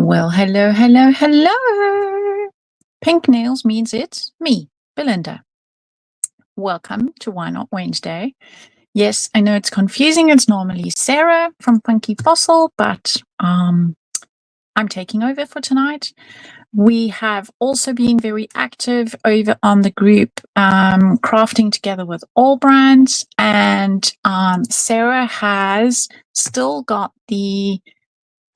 Well, hello, hello, hello. Pink nails means it's me, Belinda. Welcome to Why Not Wednesday. Yes, I know it's confusing. It's normally Sarah from Funky Fossil, but I'm taking over for tonight. We have also been very active over on the group Crafting Together with All Brands, and Sarah has still got the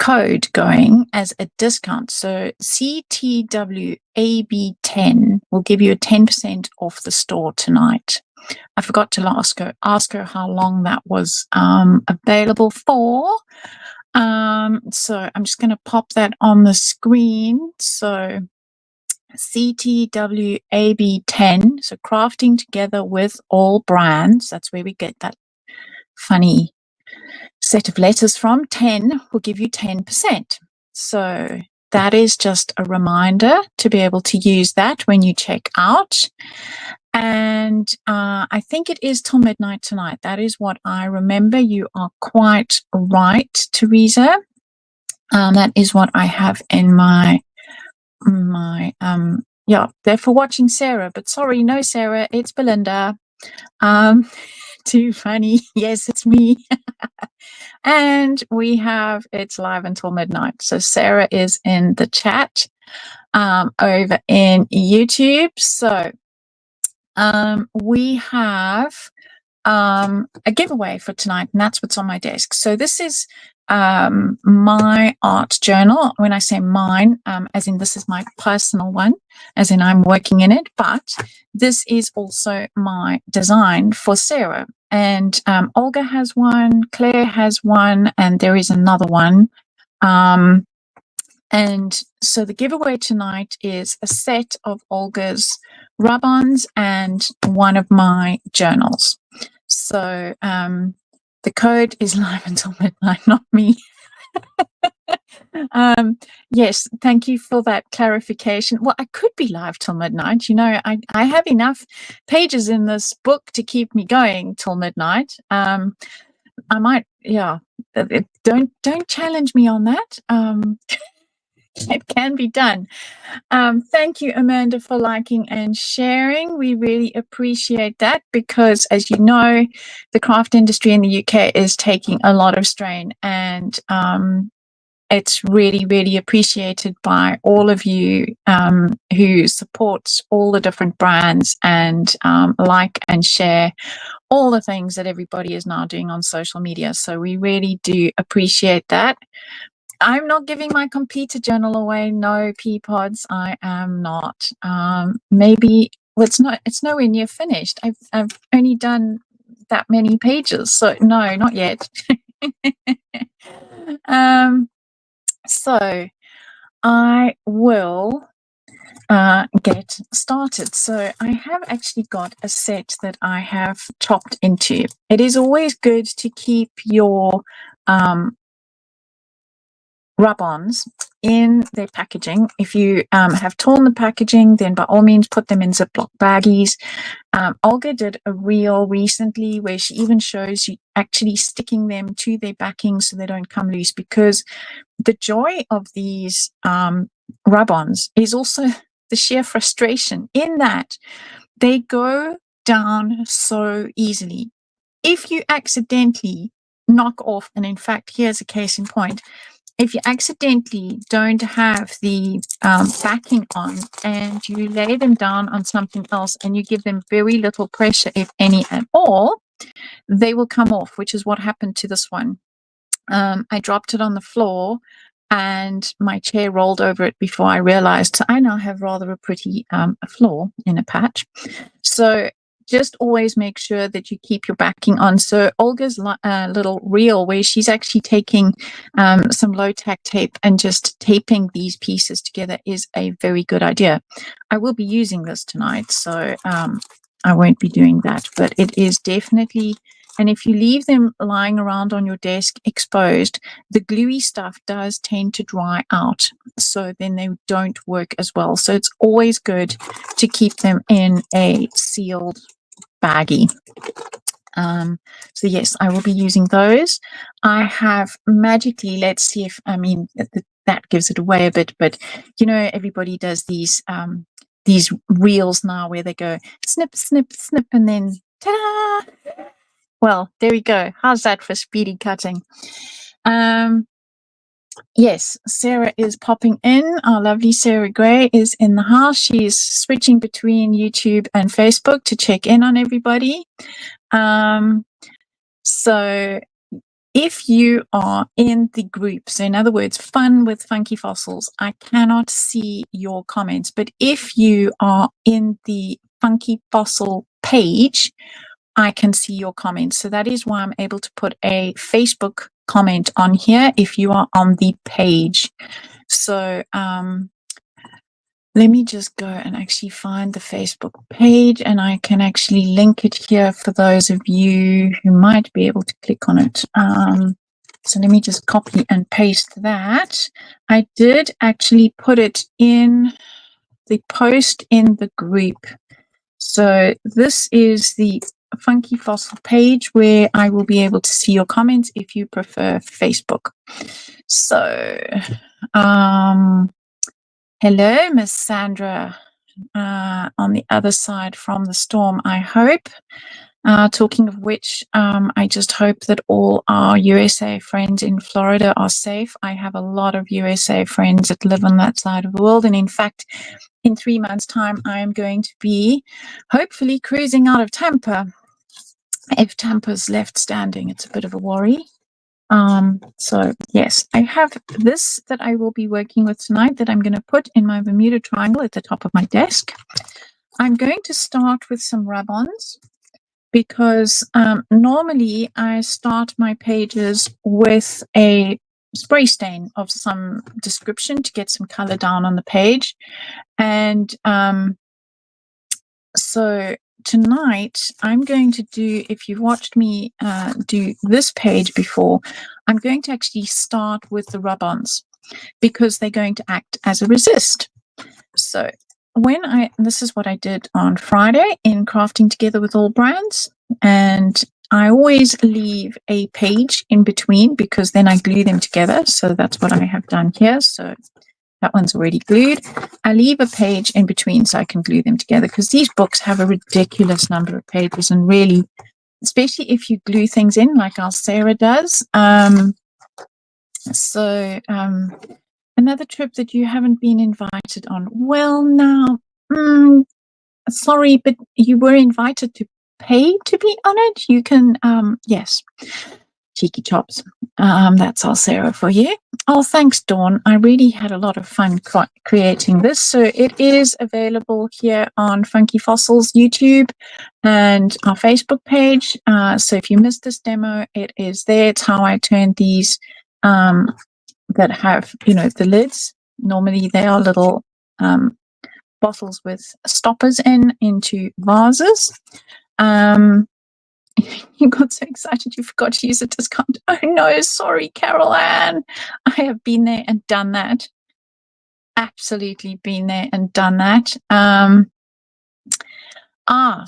code going as a discount. So CTWAB10 will give you a 10% off the store tonight. I forgot to ask her how long that was available for. So I'm just going to pop that on the screen. So CTWAB10, so Crafting Together with All Brands. That's where we get that funny set of letters from. 10 will give you 10%. So that is just a reminder to be able to use that when you check out. And I think it is till midnight tonight. That is what I remember. You are quite right, Teresa. That is what I have in my therefore watching Sarah, but sorry, no Sarah, it's Belinda. Too funny. Yes, it's me. And we have it's live until midnight. So Sarah is in the chat over in YouTube. So we have a giveaway for tonight, and that's what's on my desk. So this is my art journal. When I say mine, as in this is my personal one, as in I'm working in it, but this is also my design for Sarah. And Olga has one, Claire has one, and there is another one. And so the giveaway tonight is a set of Olga's rub-ons and one of my journals. So the code is live until midnight, not me. Yes, thank you for that clarification. Well, I could be live till midnight. You know, I have enough pages in this book to keep me going till midnight. I might, yeah. Don't challenge me on that. It can be done. Thank you, Amanda, for liking and sharing. We really appreciate that because, as you know, the craft industry in the UK is taking a lot of strain, and it's really, really appreciated by all of you who support all the different brands and like and share all the things that everybody is now doing on social media. So we really do appreciate that. I'm not giving my completed journal away. No, Peapods, I am not. Maybe it's nowhere near finished. I've only done that many pages, so no, not yet. So I will get started. So I have actually got a set that I have chopped into. It is always good to keep your rub-ons in their packaging. If you have torn the packaging, then by all means put them in Ziploc baggies. Olga did a reel recently where she even shows you actually sticking them to their backing so they don't come loose, because the joy of these rub-ons is also the sheer frustration in that they go down so easily. If you accidentally knock off, and in fact, here's a case in point, if you accidentally don't have the backing on and you lay them down on something else and you give them very little pressure, if any at all, they will come off, which is what happened to this one. I dropped it on the floor and my chair rolled over it before I realized. So I now have rather a pretty floor in a patch. So just always make sure that you keep your backing on. So Olga's little reel where she's actually taking some low tack tape and just taping these pieces together is a very good idea. I will be using this tonight, so I won't be doing that, but it is definitely, and if you leave them lying around on your desk exposed, the gluey stuff does tend to dry out. So then they don't work as well. So it's always good to keep them in a sealed baggie. So yes, I will be using those. I have magically, let's see if, I mean, the that gives it away a bit. But you know, everybody does these reels now where they go snip, snip, snip, and then ta-da! Well, there we go. How's that for speedy cutting? Yes, Sarah is popping in. Our lovely Sarah Gray is in the house. She is switching between YouTube and Facebook to check in on everybody. So if you are in the group, so in other words, Fun with Funky Fossils, I cannot see your comments, but if you are in the Funky Fossil page, I can see your comments. So that is why I'm able to put a Facebook comment on here if you are on the page. So let me just go and actually find the Facebook page, and I can actually link it here for those of you who might be able to click on it. So let me just copy and paste that. I did actually put it in the post in the group. So this is the Funky Fossil page where I will be able to see your comments if you prefer Facebook. So, hello, Miss Sandra, on the other side from the storm, I hope. Talking of which, I just hope that all our USA friends in Florida are safe. I have a lot of USA friends that live on that side of the world. And in fact, in 3 months' time, I am going to be hopefully cruising out of Tampa. If Tampa's left standing, it's a bit of a worry. So yes, I have this that I will be working with tonight that I'm going to put in my Bermuda Triangle at the top of my desk. I'm going to start with some rub-ons because normally I start my pages with a spray stain of some description to get some color down on the page. And so tonight I'm going to do, if you've watched me do this page before, I'm going to actually start with the rub-ons because they're going to act as a resist. So this is what I did on Friday in Crafting Together with All Brands, and I always leave a page in between because then I glue them together. So that's what I have done here. So that one's already glued. I leave a page in between so I can glue them together because these books have a ridiculous number of pages, and really, especially if you glue things in like our Sarah does. Another trip that you haven't been invited on. Well, now, sorry, but you were invited to pay to be on it. You can, yes, cheeky chops. That's all, Sarah, for you. Oh, thanks, Dawn. I really had a lot of fun creating this. So it is available here on Funky Fossils YouTube and our Facebook page. So if you missed this demo, it is there. It's how I turned these that have, the lids. Normally they are little bottles with stoppers into vases. You got so excited you forgot to use a discount. Oh no, sorry, Carol Ann. I have been there and done that. Absolutely been there and done that.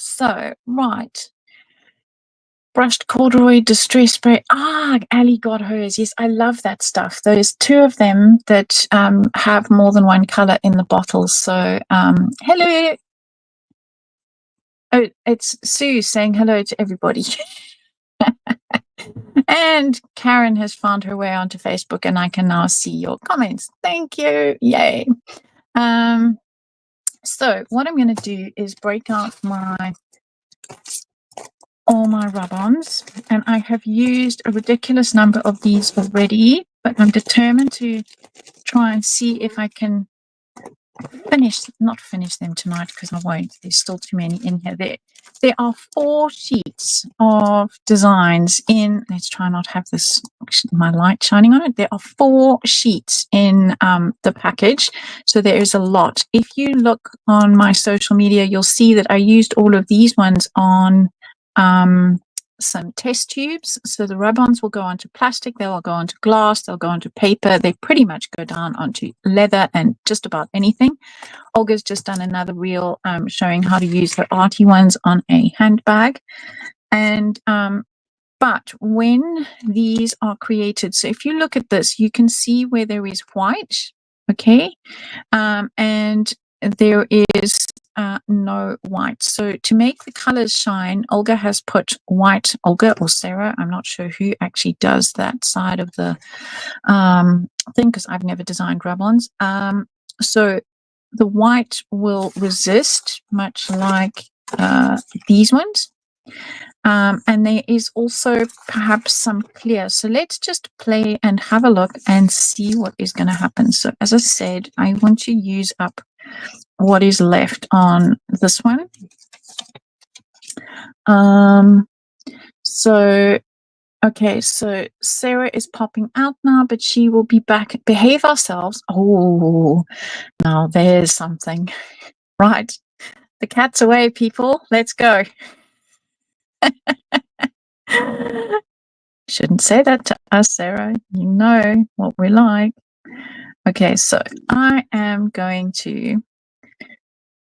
So right. Brushed corduroy distress spray. Ali got hers. Yes, I love that stuff. There's 2 of them that have more than one color in the bottle. So hello. Oh, it's Sue saying hello to everybody. And Karen has found her way onto Facebook, and I can now see your comments. Thank you. Yay. So what I'm going to do is break out all my rub-ons, and I have used a ridiculous number of these already, but I'm determined to try and see if I can not finish them tonight, because I won't. There's still too many in here. There are 4 sheets of designs in. Let's try not have my light shining on it. There are 4 sheets in the package, so there is a lot. If you look on my social media, you'll see that I used all of these ones on some test tubes. So the rub-ons will go onto plastic, they will go onto glass, they'll go onto paper. They pretty much go down onto leather and just about anything. Olga's just done another reel showing how to use her arty ones on a handbag. And But when these are created, so if you look at this, you can see where there is white, okay, and there is no white. So to make the colors shine, Olga has put white, Olga or Sarah, I'm not sure who actually does that side of the thing, because I've never designed rub-ons. So the white will resist, much like these ones. And there is also perhaps some clear. So let's just play and have a look and see what is going to happen. So as I said, I want to use up what is left on this one. Okay, so Sarah is popping out now, but she will be back. Behave ourselves. Oh, now there's something. Right. The cat's away, people. Let's go. Shouldn't say that to us, Sarah. You know what we like. Okay, so I am going to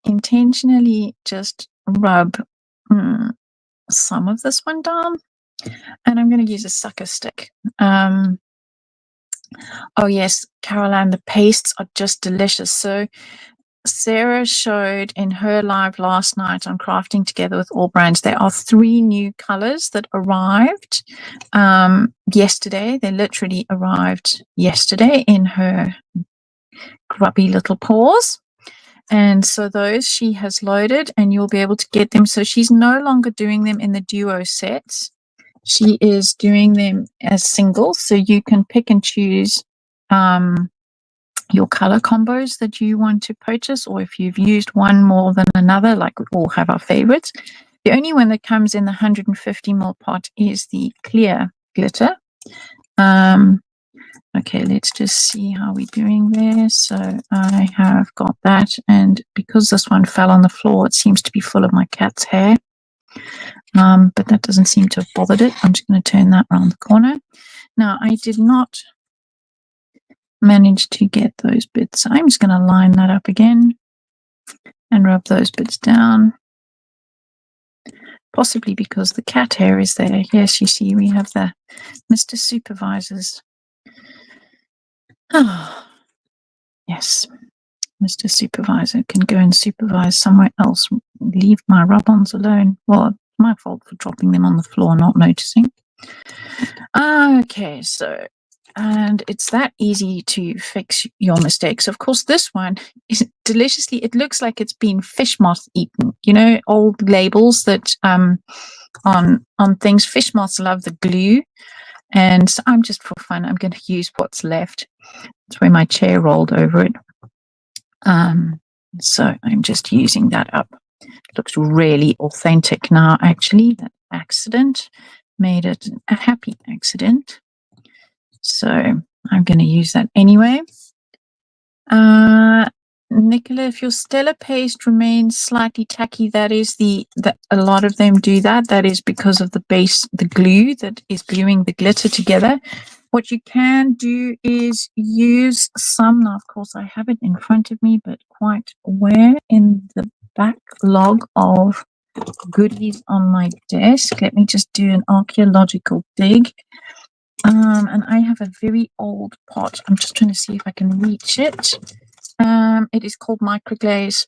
intentionally just rub some of this one down, and I'm going to use a sucker stick. Oh yes, Caroline, the pastes are just delicious. So Sarah showed in her live last night on Crafting Together with All Brands, there are 3 new colors that arrived yesterday. They literally arrived yesterday in her grubby little paws. And so those she has loaded, and you'll be able to get them. So she's no longer doing them in the duo sets. She is doing them as singles. So you can pick and choose your color combos that you want to purchase, or if you've used one more than another, like we all have our favorites. The only one that comes in the 150ml pot is the clear glitter. Okay, let's just see how we're doing there. So I have got that, and because this one fell on the floor, it seems to be full of my cat's hair, but that doesn't seem to have bothered it. I'm just going to turn that around the corner. Now, I did not manage to get those bits. So I'm just going to line that up again and rub those bits down, possibly because the cat hair is there. Yes, you see, we have the Mr. Supervisors. Oh, yes, Mr. Supervisor can go and supervise somewhere else. Leave my rub-ons alone. Well, it's my fault for dropping them on the floor, not noticing. Okay, so, and it's that easy to fix your mistakes. Of course, this one is deliciously, it looks like it's been fish moth eaten. You know, old labels that on things, fish moths love the glue. And so I'm just for fun, I'm going to use what's left. That's where my chair rolled over it. So I'm just using that up. It looks really authentic now, actually. That accident made it a happy accident. So I'm going to use that anyway. Nicola, if your Stella paste remains slightly tacky, that is that a lot of them do that. That is because of the base, the glue that is gluing the glitter together. What you can do is use some, now of course I have it in front of me, but quite where in the backlog of goodies on my desk. Let me just do an archaeological dig. And I have a very old pot. I'm just trying to see if I can reach it. It is called microglaze.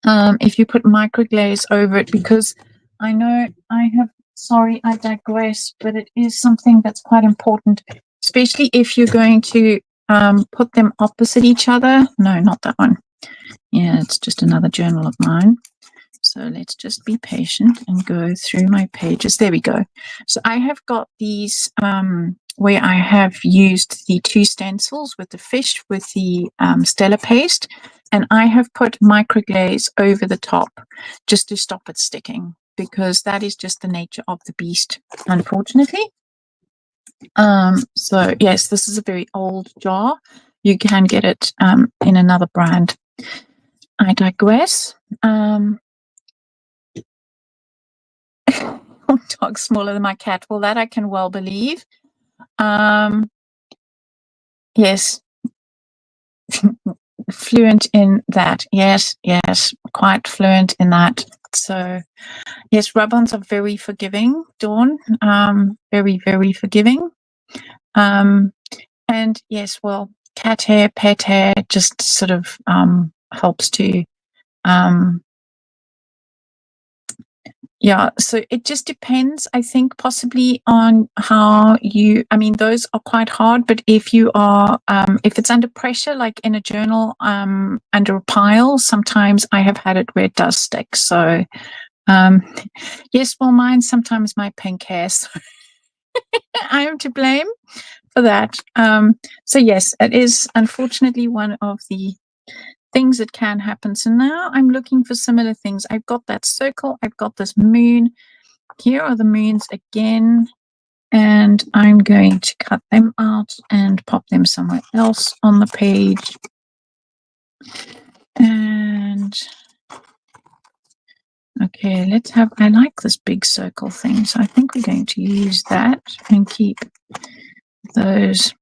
If you put microglaze over it, because I know I have, sorry, I digress, but it is something that's quite important, especially if you're going to put them opposite each other. No, not that one. Yeah, it's just another journal of mine. So let's just be patient and go through my pages. There we go. So I have got these where I have used the 2 stencils with the fish with the Stella paste, and I have put microglaze over the top just to stop it sticking, because that is just the nature of the beast, unfortunately. So yes, this is a very old jar. You can get it in another brand. I digress. Dog smaller than my cat. Well, that I can well believe. Yes. Fluent in that. Yes, quite fluent in that. So yes, rub-ons are very forgiving, Dawn. Very, very forgiving. And yes, well, cat hair, pet hair just sort of helps to yeah, so it just depends, I think, possibly on how you, I mean, those are quite hard, but if you are, if it's under pressure, like in a journal, under a pile, sometimes I have had it where it does stick. So, yes, well, mine sometimes my pink hair, so I am to blame for that. So yes, it is unfortunately one of the things that can happen. So now I'm looking for similar things. I've got that circle, I've got this moon. Here are the moons again, and I'm going to cut them out and pop them somewhere else on the page. And okay, let's have, I like this big circle thing, so I think we're going to use that and keep those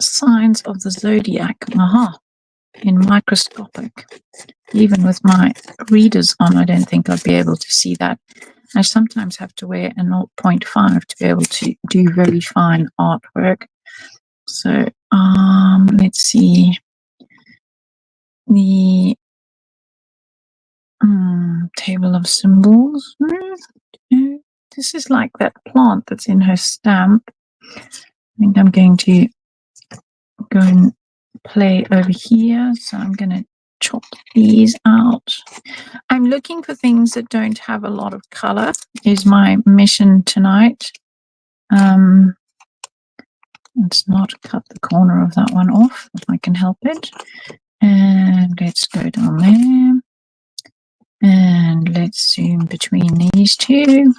signs of the zodiac. Aha, in microscopic. Even with my readers on, I don't think I'll be able to see that. I sometimes have to wear a 0.5 to be able to do very fine artwork. So let's see. The table of symbols. This is like that plant that's in her stamp. I think I'm going to go and play over here. So I'm going to chop these out. I'm looking for things that don't have a lot of color is my mission tonight. Let's not cut the corner of that one off if I can help it. And let's go down there. And let's zoom between these two.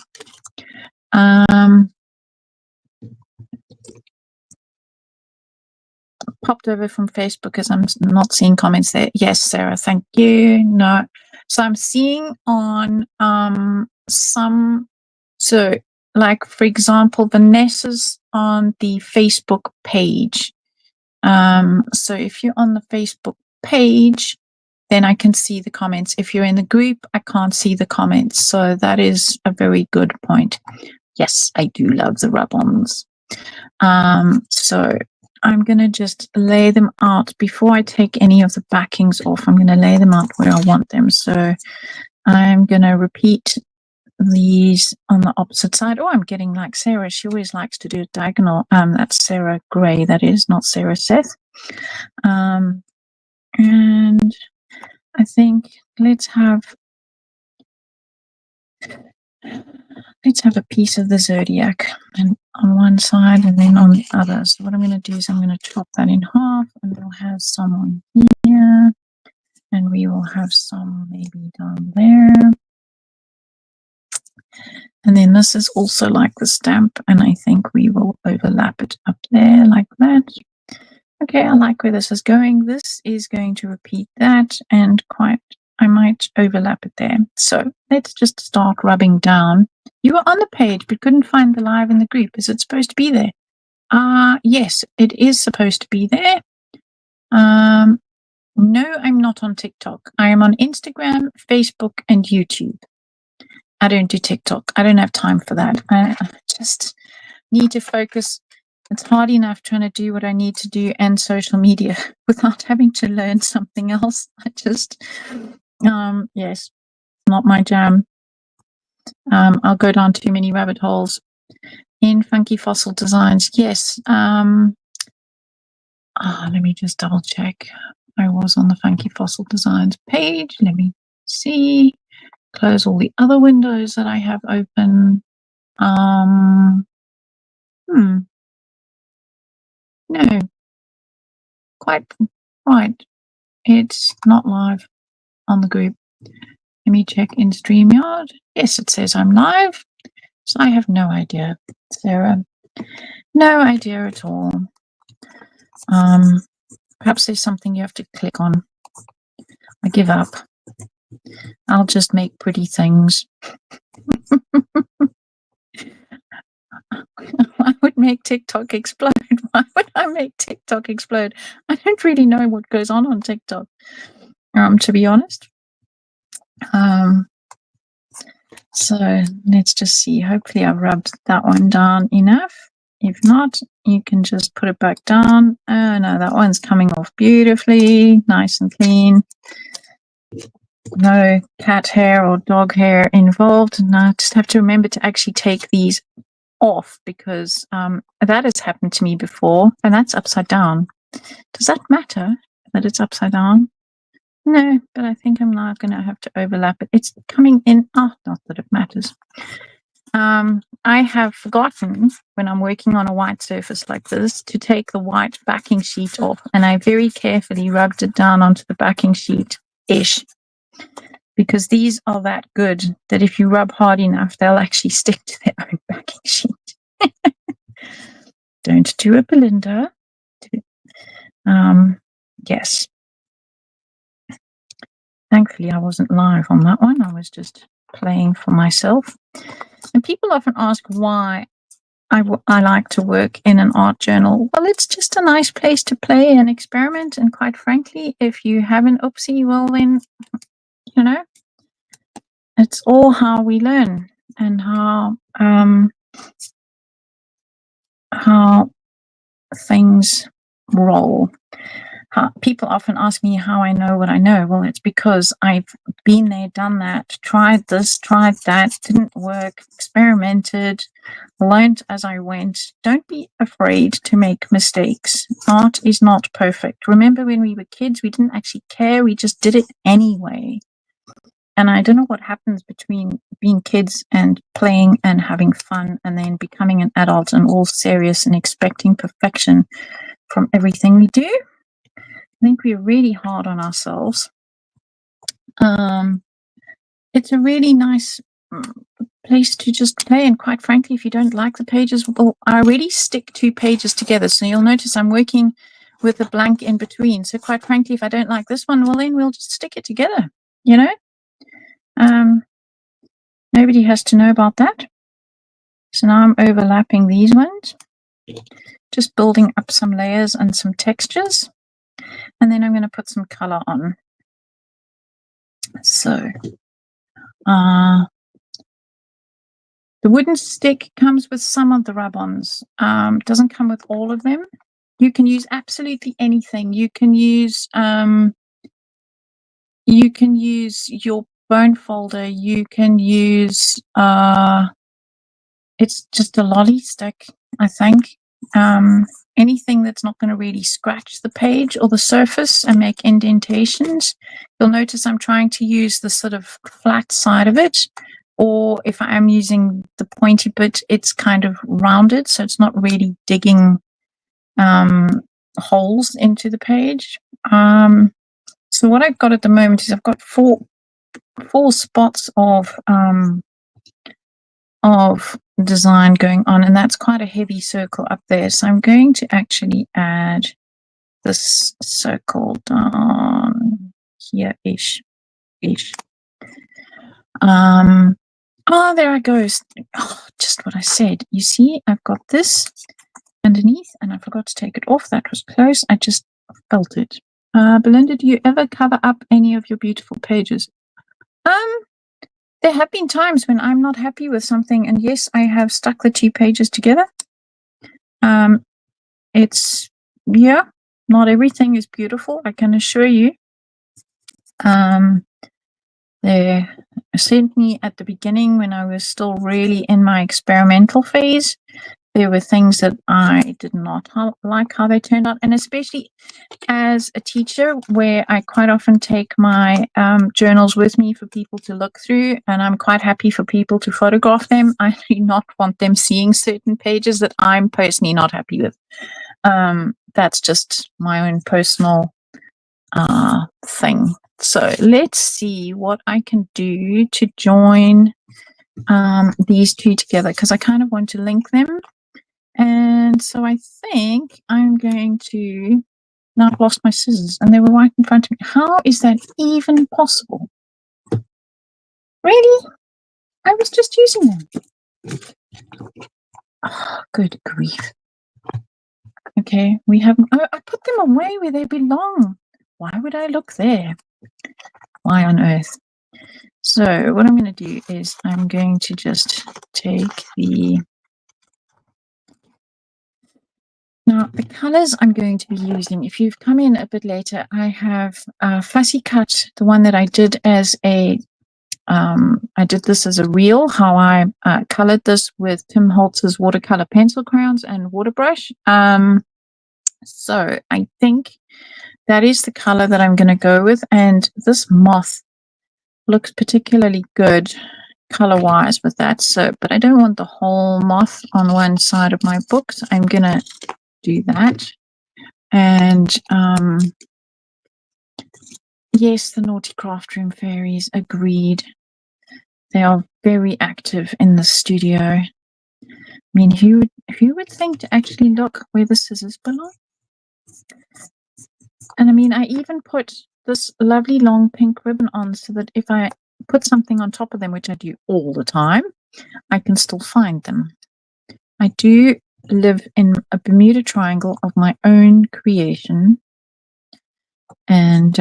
Popped over from Facebook because I'm not seeing comments there. Yes, Sarah, thank you. No. So I'm seeing on some, so like for example, Vanessa's on the Facebook page. So if you're on the Facebook page, then I can see the comments. If you're in the group, I can't see the comments. So that is a very good point. Yes, I do love the rub-ons. So I'm going to just lay them out before I take any of the backings off. I'm going to lay them out where I want them. So I'm going to repeat these on the opposite side. Oh, I'm getting like Sarah. She always likes to do a diagonal. That's Sarah Gray. That is not Sarah Seth. And I think let's have a piece of the zodiac and on one side and then on the other. So what I'm going to do is I'm going to chop that in half, and we'll have some on here, and we will have some maybe down there. And then this is also like the stamp, and I think we will overlap it up there like that. Okay, I like where this is going. This is going to repeat that, and I might overlap it there. So let's just start rubbing down. You were on the page but couldn't find the live in the group. Is it supposed to be there? Yes, it is supposed to be there. No, I'm not on TikTok. I am on Instagram, Facebook, and YouTube. I don't do TikTok. I don't have time for that. I just need to focus. It's hard enough trying to do what I need to do and social media without having to learn something else. I just, yes, not my jam. I'll go down too many rabbit holes. In Funky Fossil Designs, yes. Let me just double check. I was on the Funky Fossil Designs page. Let me see. Close all the other windows that I have open. No, quite right. It's not live on the group. Let me check in StreamYard. Yes, it says I'm live. So I have no idea, Sarah. No idea at all. Perhaps there's something you have to click on. I give up. I'll just make pretty things. I would make TikTok explode. Why would I make TikTok explode? I don't really know what goes on TikTok. to be honest. So let's just see. Hopefully I've rubbed that one down enough. If not, you can just put it back down. Oh no, that one's coming off beautifully, nice and clean. No cat hair or dog hair involved. Now I just have to remember to actually take these off, because that has happened to me before, and that's upside down. Does that matter that it's upside down? No, but I think I'm now going to have to overlap it. It's coming in. Not that it matters. I have forgotten, when I'm working on a white surface like this, to take the white backing sheet off, and I very carefully rubbed it down onto the backing sheet-ish, because these are that good that if you rub hard enough, they'll actually stick to their own backing sheet. Don't do it, Belinda. Yes. Thankfully, I wasn't live on that one. I was just playing for myself. And people often ask why I like to work in an art journal. Well, it's just a nice place to play and experiment. And quite frankly, if you have an oopsie, well, then, you know, it's all how we learn and how things roll. People often ask me how I know what I know. Well, it's because I've been there, done that, tried this, tried that, didn't work, experimented, learned as I went. Don't be afraid to make mistakes. Art is not perfect. Remember when we were kids, we didn't actually care. We just did it anyway. And I don't know what happens between being kids and playing and having fun and then becoming an adult and all serious and expecting perfection from everything we do. I think we're really hard on ourselves. It's a really nice place to just play. And quite frankly, if you don't like the pages, well, I already stick 2 pages together. So you'll notice I'm working with a blank in between. So quite frankly, if I don't like this one, well, then we'll just stick it together, you know? Nobody has to know about that. So now I'm overlapping these ones, just building up some layers and some textures. And then I'm going to put some color on. So the wooden stick comes with some of the rub-ons. Doesn't come with all of them. You can use absolutely anything. You can use your bone folder. You can use it's just a lolly stick, I think. Anything that's not going to really scratch the page or the surface and make indentations. You'll notice I'm trying to use the sort of flat side of it, or if I am using the pointy bit, it's kind of rounded, so it's not really digging holes into the page. So what I've got at the moment is I've got four spots of design going on, and that's quite a heavy circle up there. So I'm going to actually add this circle down here-ish. Oh, there I go. Oh, just what I said. You see, I've got this underneath, and I forgot to take it off. That was close. I just felt it. Belinda, do you ever cover up any of your beautiful pages? There have been times when I'm not happy with something, and yes, I have stuck the 2 pages together. It's, yeah, not everything is beautiful, I can assure you. There, certainly at the beginning, when I was still really in my experimental phase, there were things that I did not like how they turned out, and especially as a teacher, where I quite often take my journals with me for people to look through, and I'm quite happy for people to photograph them. I do not want them seeing certain pages that I'm personally not happy with. That's just my own personal thing. So let's see what I can do to join these 2 together, because I kind of want to link them. And so I think I'm going to, now I've lost my scissors and they were right in front of me. How is that even possible? Really? I was just using them. Oh, good grief. Okay, we have, oh, I put them away where they belong. Why would I look there? Why on earth? So what I'm going to do is I'm going to just take now the colors I'm going to be using. If you've come in a bit later, I have fussy cut the one that I did as a I did this as a reel, how I colored this with Tim Holtz's watercolor pencil crayons and water brush. So I think that is the color that I'm going to go with. And this moth looks particularly good color-wise with that. So, but I don't want the whole moth on one side of my book. So I'm going to do that. And yes, the Naughty Craft Room fairies, agreed. They are very active in the studio. I mean, who would think to actually look where the scissors belong? And I mean, I even put this lovely long pink ribbon on so that if I put something on top of them, which I do all the time, I can still find them. I do live in a Bermuda Triangle of my own creation. And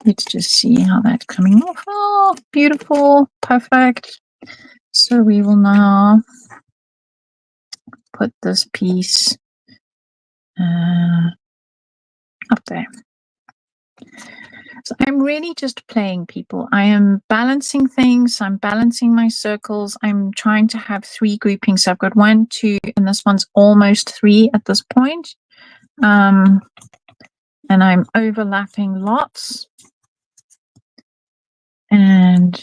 let's just see how that's coming off. Oh, beautiful. Perfect. So we will now put this piece up there. So I'm really just playing, people. I am balancing things. I'm balancing my circles. I'm trying to have 3 groupings. So I've got 1, 2, and this one's almost 3 at this point. And I'm overlapping lots. And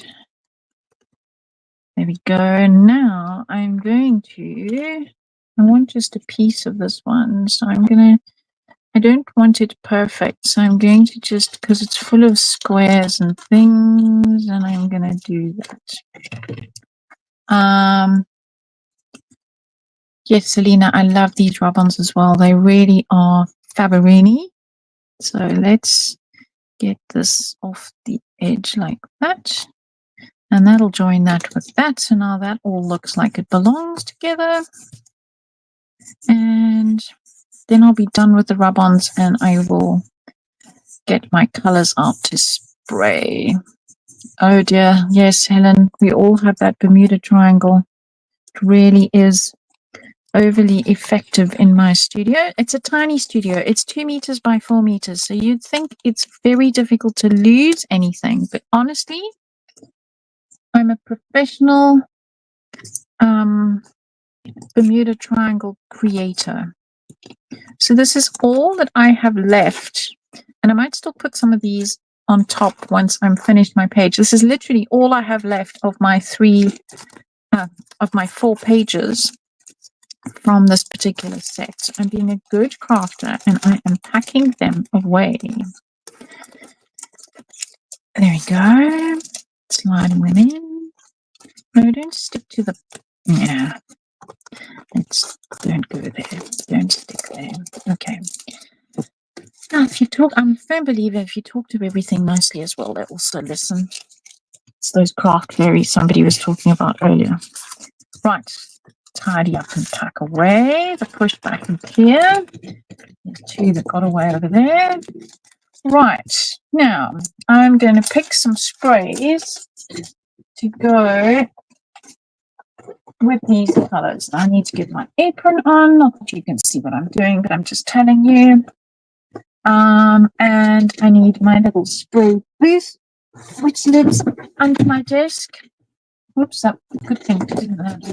there we go. Now I'm going to, I want just a piece of this one. So I'm going to, I don't want it perfect. So I'm going to just, because it's full of squares and things, and I'm going to do that. Yes, Selena, I love these rub-ons as well. They really are Faberini. So let's get this off the edge like that. And that'll join that with that. So now that all looks like it belongs together. And then I'll be done with the rub-ons and I will get my colors out to spray. Oh dear. Yes, Helen, we all have that Bermuda Triangle. It really is overly effective in my studio. It's a tiny studio. It's 2 meters by 4 meters. So you'd think it's very difficult to lose anything. But honestly, I'm a professional Bermuda Triangle creator. So this is all that I have left. And I might still put some of these on top once I'm finished my page. This is literally all I have left of my 4 pages from this particular set. So I'm being a good crafter and I am packing them away. There we go. Sliding them in. No, don't stick to the, yeah. Don't go there. Don't stick there. Okay. Now, if you talk, I'm a firm believer if you talk to everything nicely as well, they also listen. It's those craft fairies somebody was talking about earlier. Right. Tidy up and pack away. The push back and here. There's 2 that got away over there. Right. Now, I'm going to pick some sprays to go with these colors. I need to get my apron on. Not that you can see what I'm doing, but I'm just telling you. And I need my little spray booth, which lives under my desk. Oops, that good thing to do that.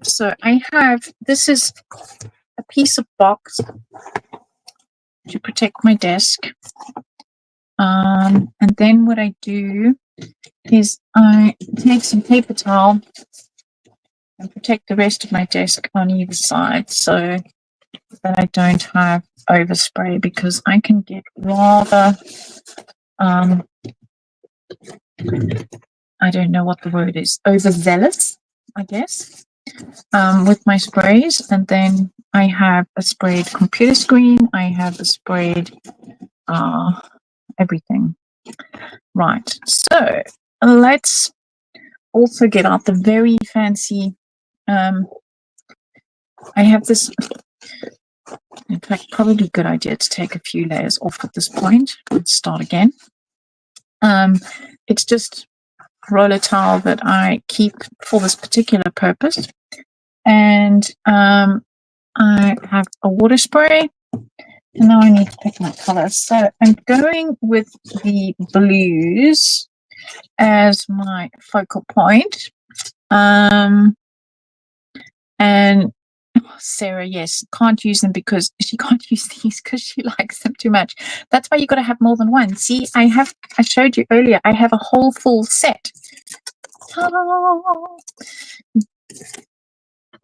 So I have, this is a piece of box to protect my desk. And then what I do is I take some paper towel and protect the rest of my desk on either side so that I don't have overspray, because I can get rather, I don't know what the word is, overzealous, I guess, with my sprays. And then I have a sprayed computer screen, I have a sprayed everything. Right, so let's also get out the very fancy, I have this In fact, probably a good idea to take a few layers off at this point. Let's start again. It's just roller towel that I keep for this particular purpose. And I have a water spray. And now I need to pick my colors. So I'm going with the blues as my focal point. And Sarah, yes, can't use them because she can't use these because she likes them too much. That's why you got to have more than one. See, I showed you earlier, I have a whole full set. Ta-da!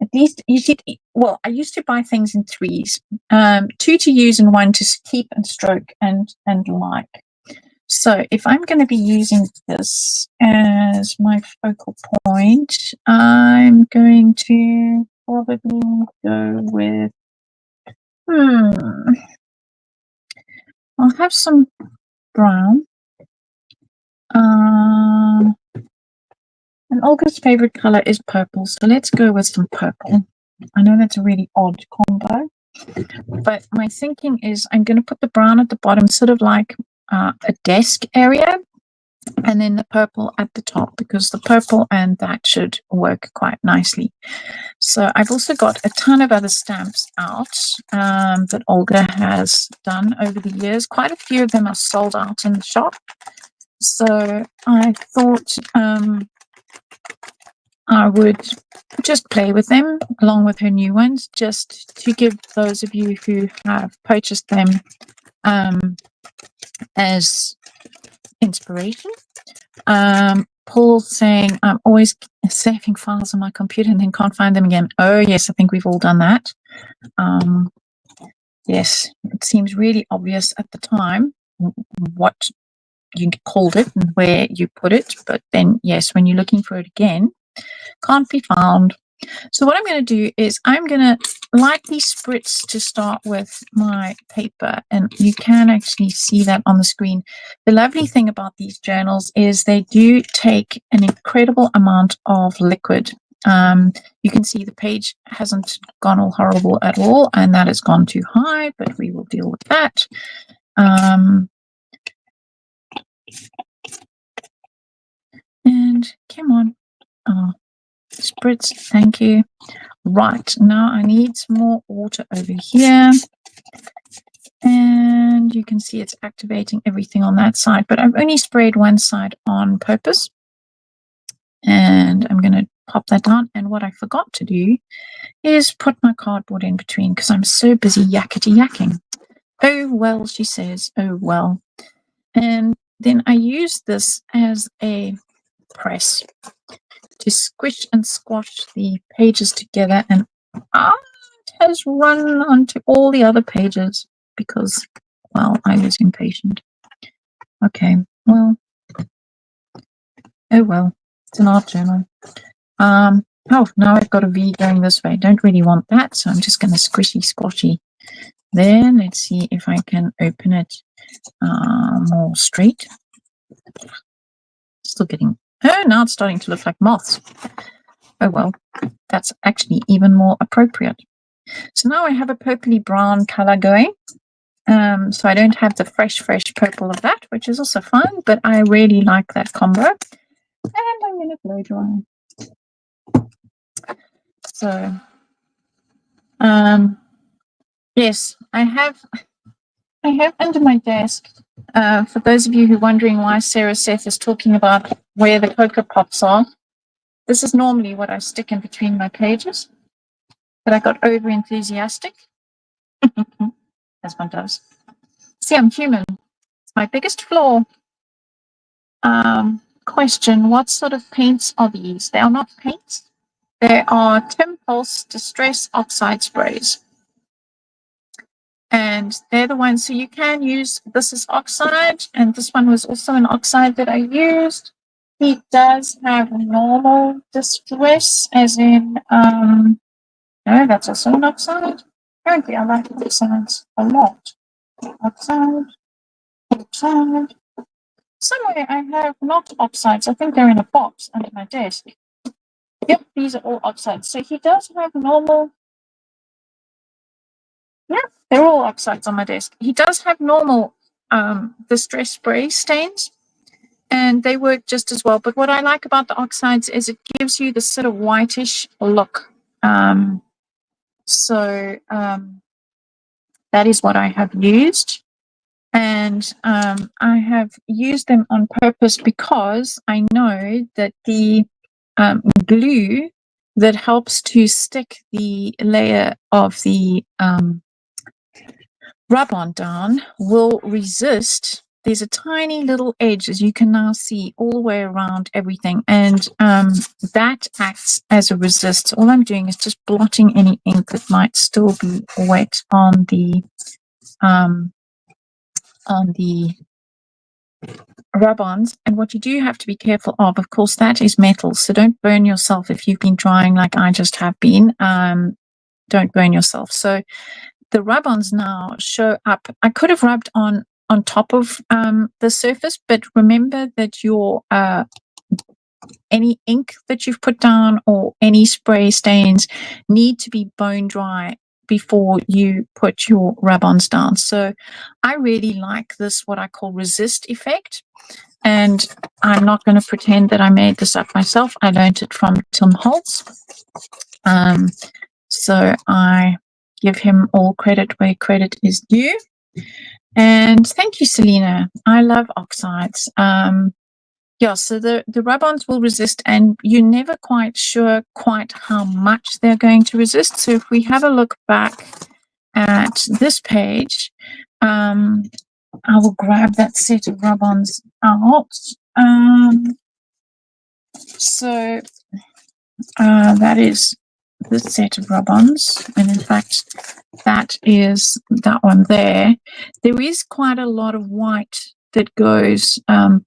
At least you should, well, I used to buy things in threes, two to use and one to keep and stroke and like. So if I'm going to be using this as my focal point, I'm going to probably go with, I'll have some brown. And Olga's favorite color is purple, so let's go with some purple. I know that's a really odd combo, but my thinking is I'm going to put the brown at the bottom, sort of like a desk area, and then the purple at the top, because the purple and that should work quite nicely. So I've also got a ton of other stamps out that Olga has done over the years. Quite a few of them are sold out in the shop. So I thought I would just play with them along with her new ones, just to give those of you who have purchased them as inspiration. Paul saying, I'm always saving files on my computer and then can't find them again. Oh, yes, I think we've all done that. Yes, it seems really obvious at the time what you called it and where you put it. But then, yes, when you're looking for it again, can't be found. So what I'm going to do is I'm going to lightly spritz to start with my paper, and you can actually see that on the screen. The lovely thing about these journals is they do take an incredible amount of liquid. You can see the page hasn't gone all horrible at all, and that has gone too high, but we will deal with that. And come on. Spritz, thank you. Right, now I need some more water over here. And you can see it's activating everything on that side, but I've only sprayed one side on purpose. And I'm going to pop that down. And what I forgot to do is put my cardboard in between because I'm so busy yakety-yakking. Oh, well, she says, oh, well. And then I use this as a press to squish and squash the pages together, and it has run onto all the other pages because, well, I was impatient. Okay, well, oh well, it's an art journal. Oh, now I've got a V going this way. Don't really want that, so I'm just going to squishy squashy. Then let's see if I can open it more straight. Still getting, oh, now it's starting to look like moths. Oh well, that's actually even more appropriate. So now I have a purpley brown color going. So I don't have the fresh purple of that, which is also fine, but I really like that combo. And I'm going to blow dry. So, yes, I have under my desk, for those of you who are wondering why Sarah Seth is talking about where the Cocoa Pops are, this is normally what I stick in between my pages, but I got over enthusiastic, as one does. See, I'm human. It's my biggest flaw. Question, what sort of paints are these? They are not paints. They are Tim Pulse Distress Oxide Sprays. And they're the ones, so you can use, this is oxide, and this one was also an oxide that I used. He does have normal distress, as in, no, that's also an oxide. Apparently I like oxides a lot. Oxide. Somewhere I have not oxides. I think they're in a box under my desk. Yep, these are all oxides. So he does have normal Yeah, they're all oxides on my desk. He does have normal distress spray stains, and they work just as well. But what I like about the oxides is it gives you the sort of whitish look. That is what I have used. And I have used them on purpose because I know that the glue that helps to stick the layer of the rub-on down will resist. There's a tiny little edge, as you can now see, all the way around everything, and that acts as a resist. So all I'm doing is just blotting any ink that might still be wet on the rub-ons. And what you do have to be careful of course, that is metal. So don't burn yourself if you've been drying like I just have been. Don't burn yourself. So the rub-ons now show up. I could have rubbed on top of the surface, but remember that your any ink that you've put down or any spray stains need to be bone dry before you put your rub-ons down. So I really like this, what I call resist effect. And I'm not going to pretend that I made this up myself. I learned it from Tim Holtz. So I give him all credit where credit is due. And thank you, Selena. I love oxides. Yeah, so the rub-ons will resist, and you're never quite sure quite how much they're going to resist. So if we have a look back at this page, I will grab that set of rub-ons out. So that is the set of rub-ons, and in fact that is that one there. There is quite a lot of white that goes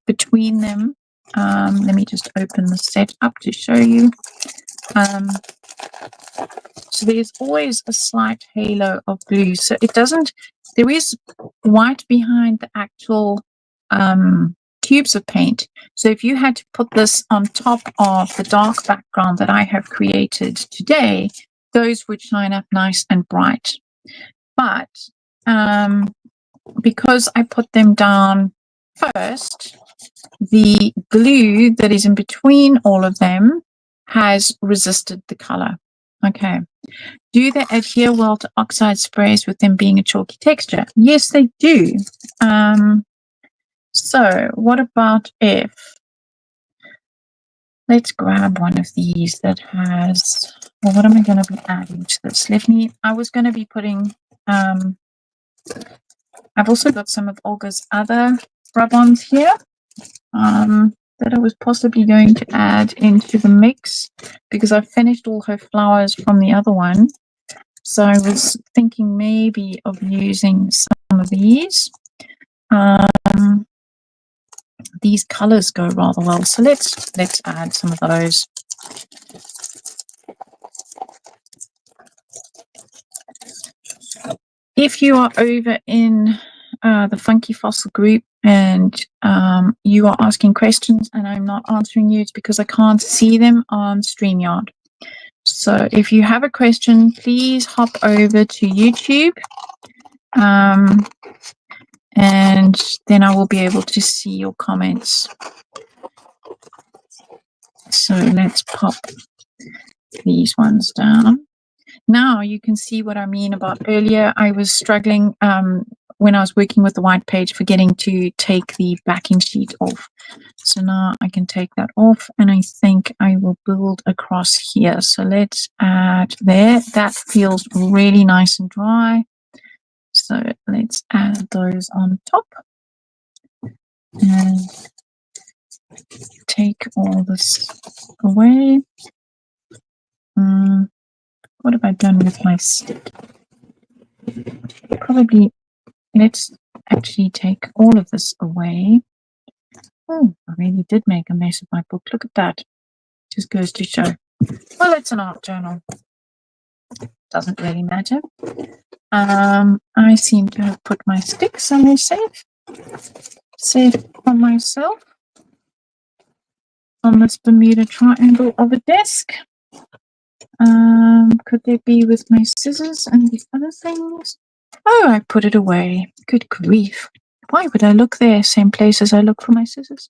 between them. Let me just open the set up to show you. So there's always a slight halo of blue, so it doesn't, there is white behind the actual tubes of paint. So if you had to put this on top of the dark background that I have created today, those would shine up nice and bright. But because I put them down first, the glue that is in between all of them has resisted the color. Okay. Do they adhere well to oxide sprays with them being a chalky texture? Yes, they do. So what about if, let's grab one of these that has, well, what am I going to be adding to this? I was going to be putting, I've also got some of Olga's other rub-ons here that I was possibly going to add into the mix because I finished all her flowers from the other one. So I was thinking maybe of using some of these. These colors go rather well, so let's add some of those. If you are over in the Funky Fossil group and you are asking questions and I'm not answering you, it's because I can't see them on StreamYard. So if you have a question, please hop over to YouTube, and then I will be able to see your comments. So let's pop these ones down. Now you can see what I mean about earlier. I was struggling when I was working with the white page, forgetting to take the backing sheet off. So now I can take that off, and I think I will build across here. So let's add there. That feels really nice and dry. So let's add those on top and take all this away. What have I done with my stick? Probably, let's actually take all of this away. Oh, I really did make a mess of my book. Look at that. Just goes to show. Well, it's an art journal. Doesn't really matter. I seem to have put my stick somewhere safe from myself on this Bermuda triangle of a desk. Could they be with my scissors and the other things? Oh, I put it away. Good grief. Why would I look there? Same place as I look for my scissors.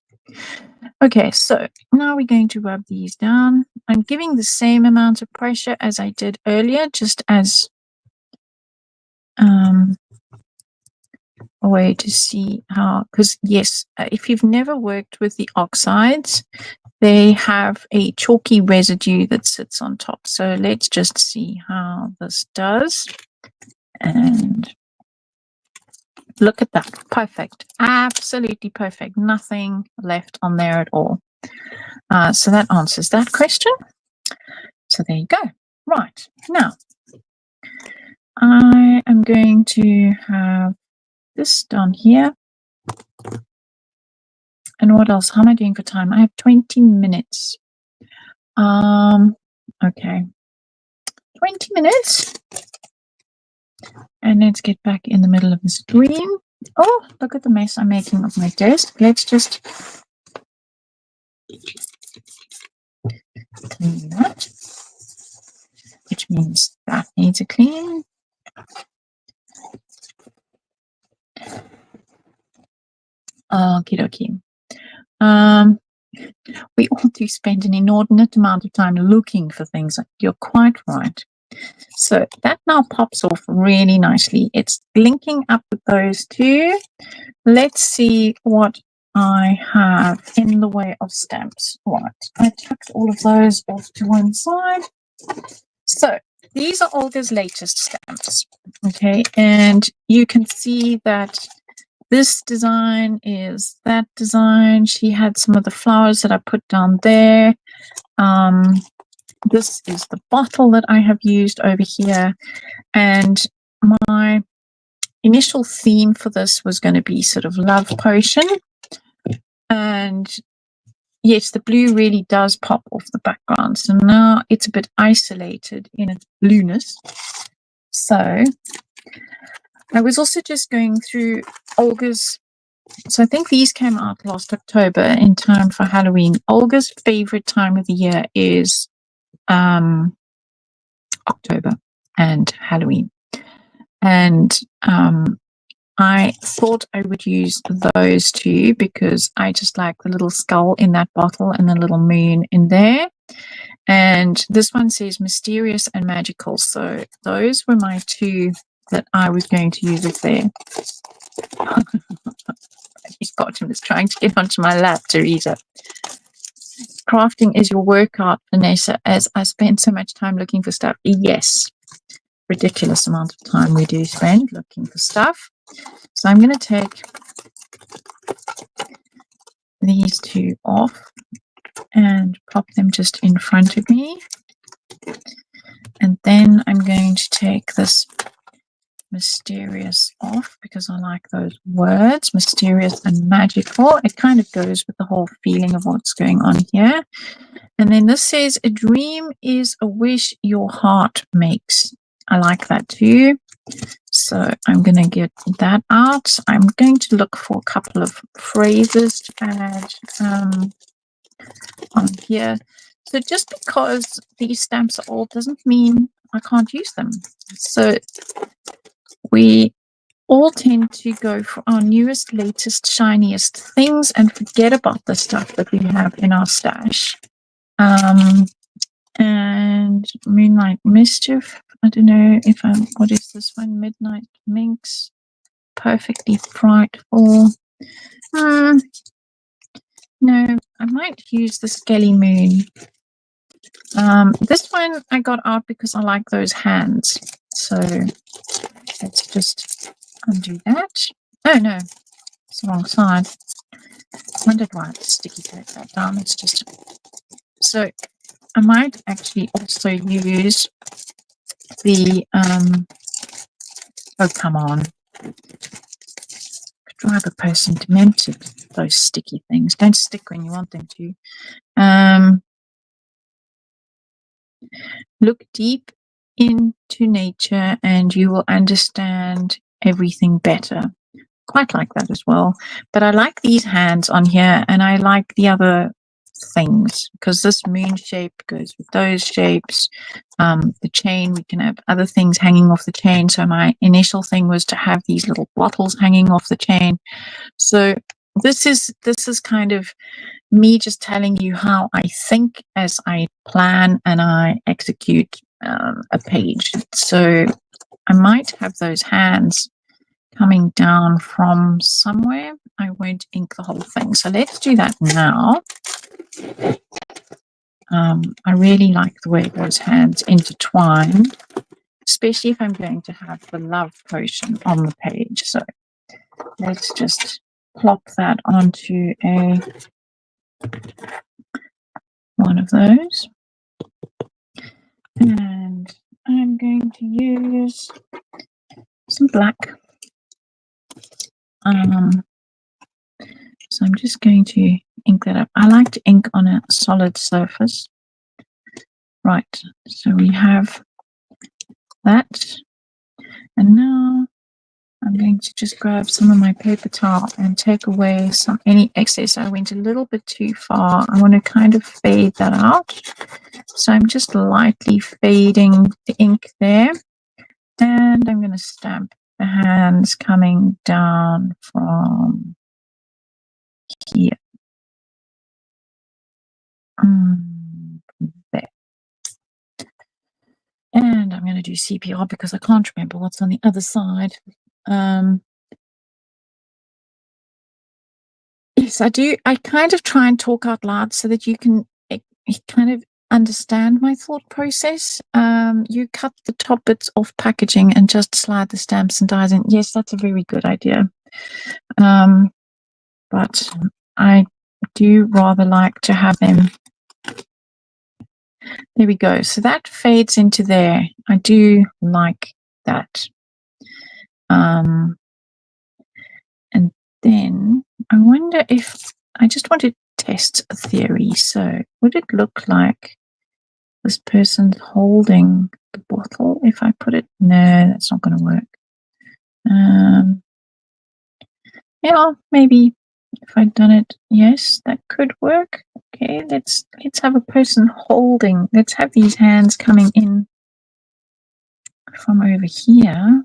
Okay, so now we're going to rub these down. I'm giving the same amount of pressure as I did earlier, just as a way to see how, because yes, if you've never worked with the oxides, they have a chalky residue that sits on top. So let's just see how this does. And look at that. Perfect. Absolutely perfect. Nothing left on there at all. So that answers that question. So there you go. Right. Now, I am going to have this down here. And what else? How am I doing for time? I have 20 minutes. Okay. 20 minutes. And let's get back in the middle of the screen. Oh, look at the mess I'm making of my desk. Let's just clean that, which means that needs a clean. Okie dokie. We all do spend an inordinate amount of time looking for things. You're quite right. So that now pops off really nicely. It's linking up with those two. Let's see what I have in the way of stamps. Right, I tucked all of those off to one side. So these are Olga's latest stamps. Okay, and you can see that this design is that design. She had some of the flowers that I put down there. This is the bottle that I have used over here. And my initial theme for this was going to be sort of love potion. And yes, the blue really does pop off the background. So now it's a bit isolated in its blueness. So I was also just going through Olga's. So I think these came out last October in time for Halloween. Olga's favorite time of the year is October and Halloween. And I thought I would use those two because I just like the little skull in that bottle and the little moon in there. And this one says mysterious and magical. So those were my two that I was going to use it there. He's got him. Is trying to get onto my lap, Teresa. Crafting is your workout, Vanessa, as I spend so much time looking for stuff. Yes, ridiculous amount of time we do spend looking for stuff. So I'm going to take these two off and pop them just in front of me. And then I'm going to take this mysterious off because I like those words, mysterious and magical. It kind of goes with the whole feeling of what's going on here. And then this says, a dream is a wish your heart makes. I like that too. So I'm going to get that out. I'm going to look for a couple of phrases to add on here. So just because these stamps are old doesn't mean I can't use them. So we all tend to go for our newest, latest, shiniest things and forget about the stuff that we have in our stash. And Moonlight Mischief. I don't know if what is this one? Midnight Minx. Perfectly frightful. No, I might use the Skelly Moon. This one I got out because I like those hands. So let's just undo that. Oh no, it's the wrong side. I wondered why it's sticky tape that down. It's just so I might actually also use the oh come on. Drive a person demented, those sticky things. Don't stick when you want them to. Look deep into nature and you will understand everything better. Quite like that as well. But I like these hands on here and I like the other things, because this moon shape goes with those shapes. The chain, we can have other things hanging off the chain. So my initial thing was to have these little bottles hanging off the chain. So this is kind of me just telling you how I think as I plan and I execute a page. So I might have those hands coming down from somewhere. I won't ink the whole thing. So let's do that now. I really like the way those hands intertwine, especially if I'm going to have the love potion on the page. So let's just plop that onto one of those. And I'm going to use some black. So I'm just going to ink that up. I like to ink on a solid surface. Right, so we have that. And now I'm going to just grab some of my paper towel and take away any excess. I went a little bit too far. I want to kind of fade that out. So I'm just lightly fading the ink there. And I'm going to stamp the hands coming down from here. There. And I'm going to do CPR because I can't remember what's on the other side. Yes, I do. I kind of try and talk out loud so that you can kind of understand my thought process. You cut the top bits off packaging and just slide the stamps and dies in. Yes, that's a very good idea. But I do rather like to have them. There we go. So that fades into there. I do like that. And then I wonder if I just want to test a theory. So would it look like this person's holding the bottle if I put it? No, that's not going to work. Yeah, maybe if I'd done it, yes, that could work. Okay, let's have a person holding. Let's have these hands coming in from over here.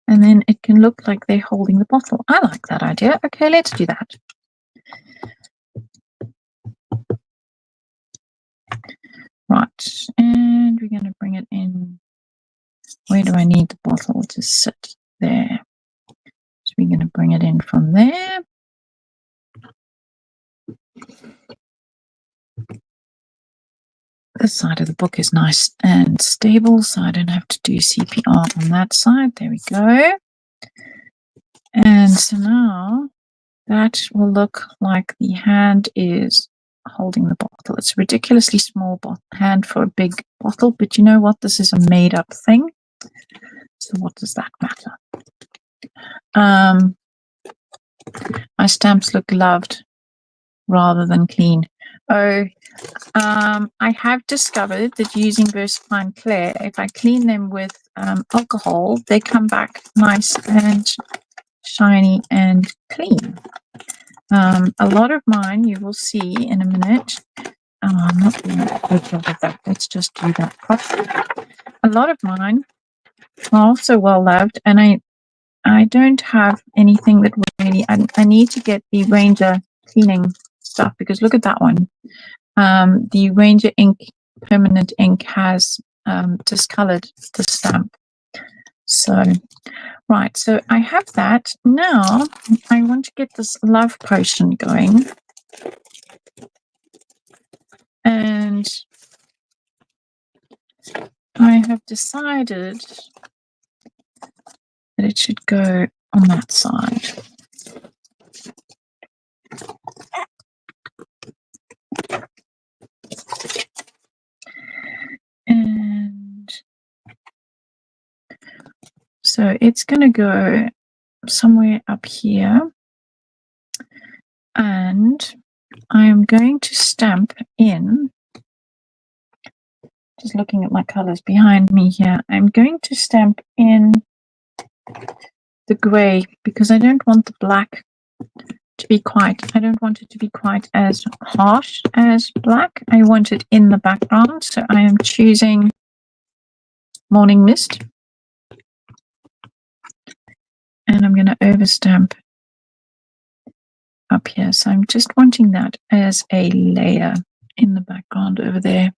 And then it can look like they're holding the bottle. I like that idea. Okay, let's do that. Right, and we're going to bring it in. Where do I need the bottle to sit? There. So we're going to bring it in from there. This side of the book is nice and stable, so I don't have to do CPR on that side. There we go. And so now that will look like the hand is holding the bottle. It's a ridiculously small hand for a big bottle, but you know what? This is a made-up thing. So what does that matter? My stamps look loved rather than clean. Oh, I have discovered that using VersaFine Clear, if I clean them with alcohol, they come back nice and shiny and clean. A lot of mine, you will see in a minute. I'm not doing a good job of that. Let's just do that properly. A lot of mine are also well loved, and I don't have anything that will really. I need to get the Ranger cleaning stuff, because look at that one. The Ranger ink, permanent ink, has discolored the stamp. So, right, so I have that. Now I want to get this love potion going. And I have decided that it should go on that side. And so it's going to go somewhere up here. And I am going to stamp in, just looking at my colors behind me here, I'm going to stamp in the gray because I don't want the black to be quite, I don't want it to be quite as harsh as black. I want it in the background. So I am choosing Morning Mist. And I'm going to overstamp up here. So I'm just wanting that as a layer in the background over there.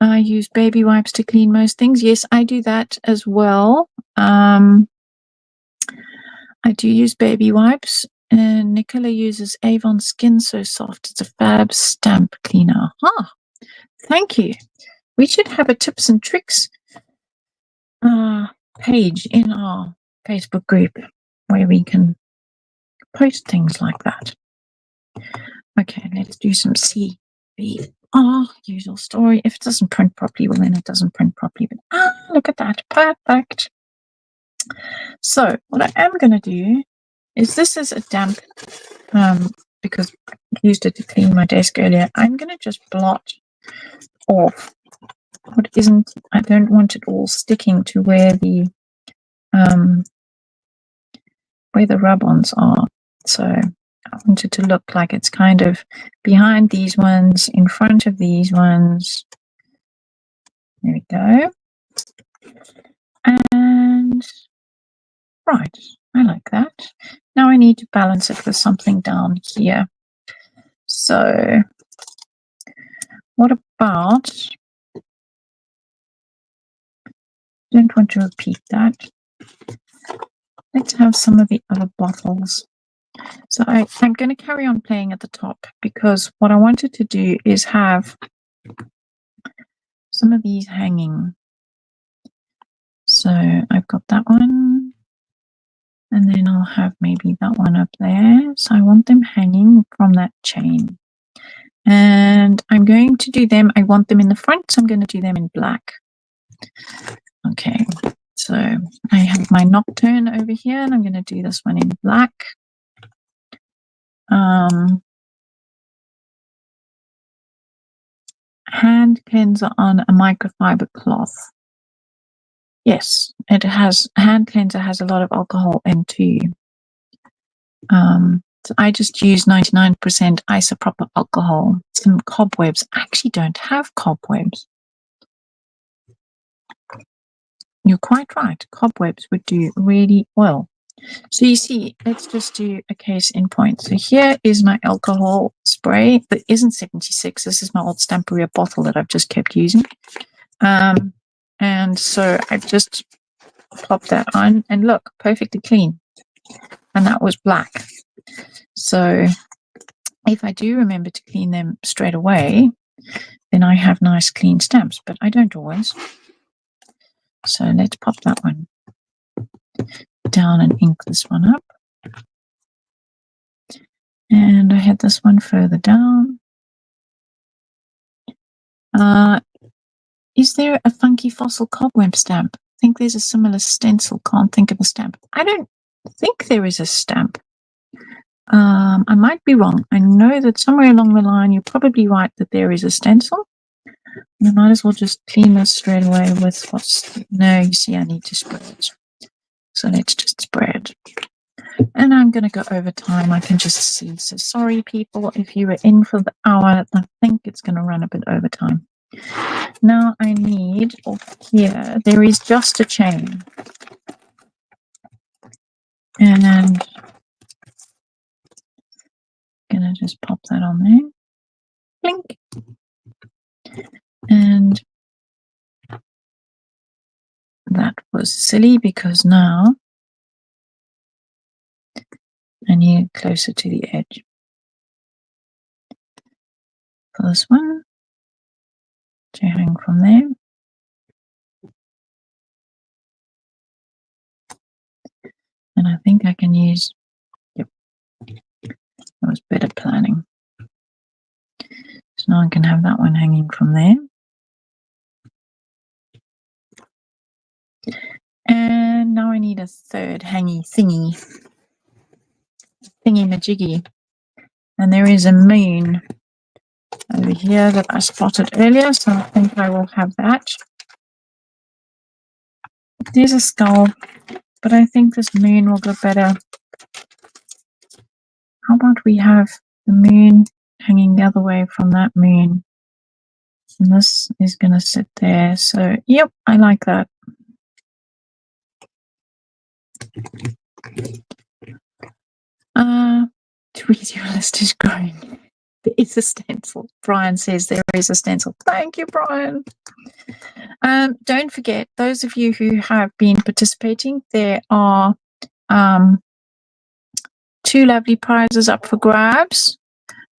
I use baby wipes to clean most things. Yes, I do that as well. I do use baby wipes, and Nicola uses Avon Skin So Soft. It's a fab stamp cleaner. Ah, thank you. We should have a tips and tricks page in our Facebook group where we can post things like that. Okay, let's do some CVR. Usual story. If it doesn't print properly, well, then it doesn't print properly. But look at that. Perfect. So what I am going to do is, this is a damp, because I used it to clean my desk earlier. I'm going to just blot off what isn't. I don't want it all sticking to where the rub-ons are. So I want it to look like it's kind of behind these ones, in front of these ones. There we go. And right, I like that. Now I need to balance it with something down here. So what about, don't want to repeat that. Let's have some of the other bottles. So I'm going to carry on playing at the top, because what I wanted to do is have some of these hanging. So I've got that one, and then I'll have maybe that one up there. So I want them hanging from that chain. And I'm going to do them, I want them in the front, so I'm going to do them in black. Okay, so I have my Nocturne over here, and I'm going to do this one in black. Hand cleanser on a microfiber cloth. Yes, it has, hand cleanser has a lot of alcohol in too. So I just use 99% isopropyl alcohol. Some cobwebs. I actually don't have cobwebs. You're quite right. Cobwebs would do really well. So you see, let's just do a case in point. So here is my alcohol spray that isn't 76. This is my old Stamperia bottle that I've just kept using. And so I've just popped that on, and look, perfectly clean. And that was black. So if I do remember to clean them straight away, then I have nice clean stamps, but I don't always. So let's pop that one down and ink this one up. And I had this one further down. Is there a funky fossil cobweb stamp? I think there's a similar stencil. Can't think of a stamp. I don't think there is a stamp. I might be wrong. I know that somewhere along the line you're probably right that there is a stencil. I might as well just clean this straight away with what's... No, you see, I need to spread. So let's just spread. And I'm going to go over time. I can just see. So sorry, people, if you were in for the hour, I think it's going to run a bit over time. Now I need, off here, there is just a chain. And I'm going to just pop that on there. Blink. And that was silly, because now I need it closer to the edge. For this one, to hang from there. And I think I can use, yep, that was better planning. So now I can have that one hanging from there. And now I need a third thingy majiggy. And there is a moon over here that I spotted earlier, so I think I will have that. There's a skull, but I think this moon will go better how about we have the moon hanging the other way from that moon? And this is going to sit there. So, yep, I like that. To your list is growing. There is a stencil. Brian says there is a stencil. Thank you, Brian. Don't forget, those of you who have been participating, there are 2 lovely prizes up for grabs.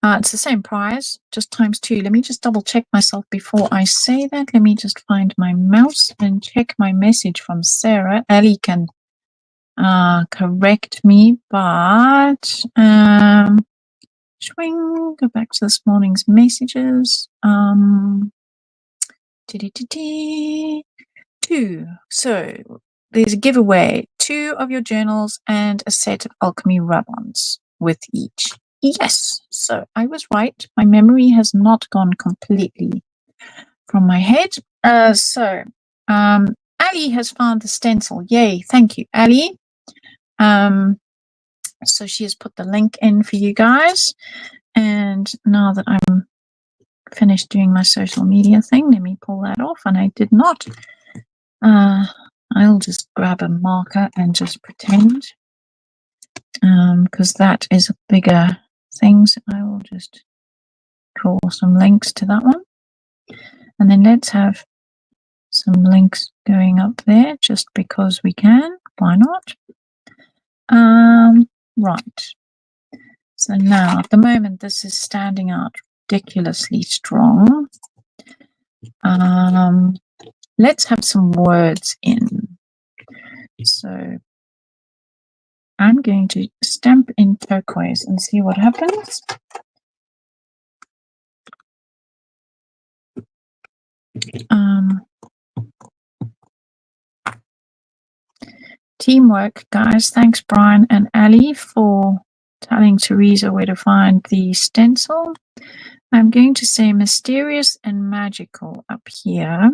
It's the same prize, just times 2. Let me just double check myself before I say that. Let me just find my mouse and check my message from Sarah. Ali can correct me, but swing, go back to this morning's messages. 2. So there's a giveaway, 2 of your journals and a set of alchemy rub-ons with each. Yes, so I was right. My memory has not gone completely from my head. So Ali has found the stencil. Yay, thank you, Ali. So she has put the link in for you guys. And now that I'm finished doing my social media thing, let me pull that off. And I did not. I'll just grab a marker and just pretend, because that is a bigger thing. So I will just draw some links to that one. And then let's have some links going up there just because we can. Why not? Right. So now at the moment this is standing out ridiculously strong. Let's have some words in. So I'm going to stamp in turquoise and see what happens. Teamwork, guys. Thanks, Brian and Ali, for telling Teresa where to find the stencil. I'm going to say mysterious and magical up here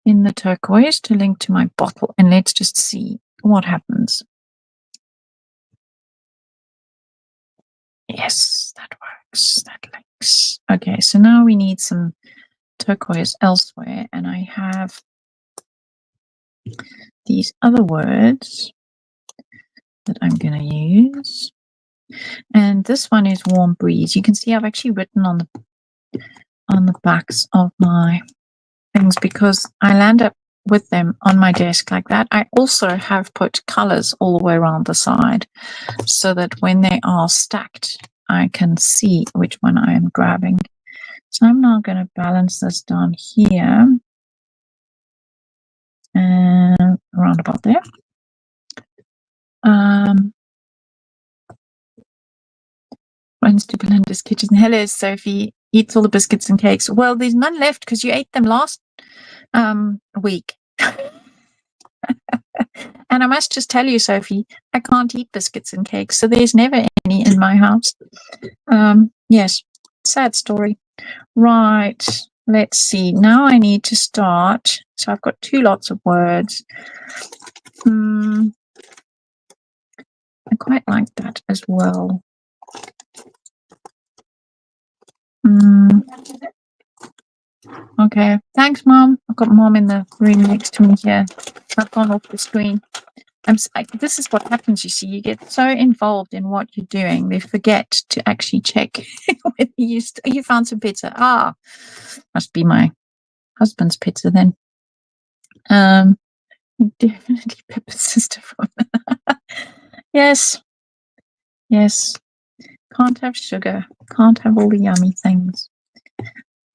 in the turquoise to link to my bottle, and let's just see what happens. Yes, that works. That links. Okay, so now we need some turquoise elsewhere, and I have these other words that I'm going to use. And this one is warm breeze. You can see I've actually written on the backs of my things because I land up with them on my desk like that. I also have put colors all the way around the side so that when they are stacked, I can see which one I am grabbing. So I'm now going to balance this down here and around about there. Runs to Belinda's kitchen. Hello, Sophie. Eats all the biscuits and cakes. Well, there's none left because you ate them last week. And I must just tell you, Sophie, I can't eat biscuits and cakes, so there's never any in my house. Yes, sad story. Right, let's see. Now I need to start. So I've got 2 lots of words. I quite like that as well. Okay, thanks, Mom. I've got Mom in the room next to me here. I've gone off the screen. This is what happens, you see. You get so involved in what you're doing, they forget to actually check whether you found some pizza. Must be my husband's pizza then. Definitely Pepper's sister from Yes. Can't have sugar. Can't have all the yummy things.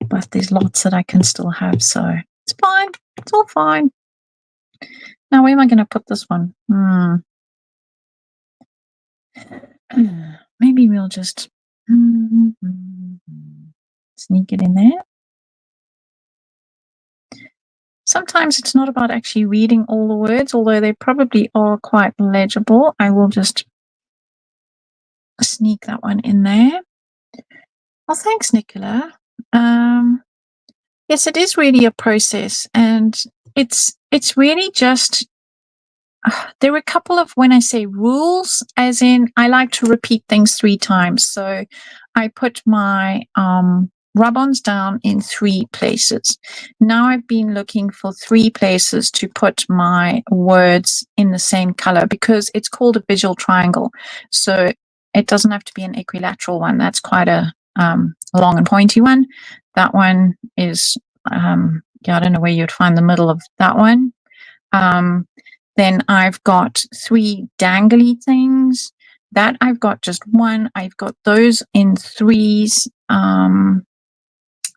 But there's lots that I can still have, so it's fine. It's all fine. Now, where am I going to put this one? Maybe we'll just sneak it in there. Sometimes it's not about actually reading all the words, although they probably are quite legible. I will just sneak that one in there. Well, thanks, Nicola. Yes, it is really a process, and it's really just there were a couple of, when I say rules, as in I like to repeat things 3 times. So I put my rub-ons down in 3 places. Now I've been looking for 3 places to put my words in the same color, because it's called a visual triangle. So it doesn't have to be an equilateral one. That's quite a long and pointy one. That one is, yeah, I don't know where you'd find the middle of that one. Then I've got 3 dangly things. That I've got just 1. I've got those in 3s.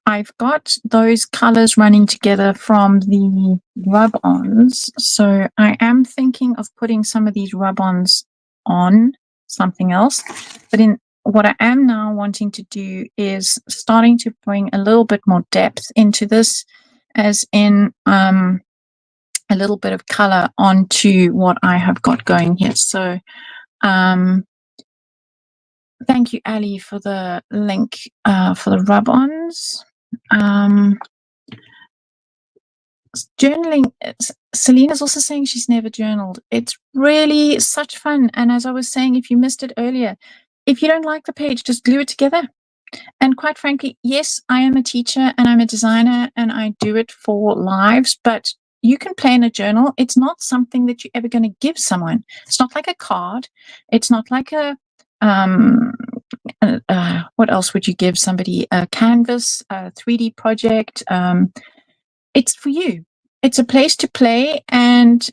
I've got those colors running together from the rub-ons. So I am thinking of putting some of these rub-ons on something else. But in what I am now wanting to do is starting to bring a little bit more depth into this, as in a little bit of color onto what I have got going here. So thank you, Ali, for the link for the rub-ons. Journaling, Selena's also saying she's never journaled. It's really such fun. And as I was saying, if you missed it earlier, if you don't like the page, just glue it together. And quite frankly, yes, I am a teacher and I'm a designer and I do it for lives, but you can plan a journal. It's not something that you're ever going to give someone. It's not like a card. It's not like a, what else would you give somebody? A canvas, a 3D project. It's for you. It's a place to play and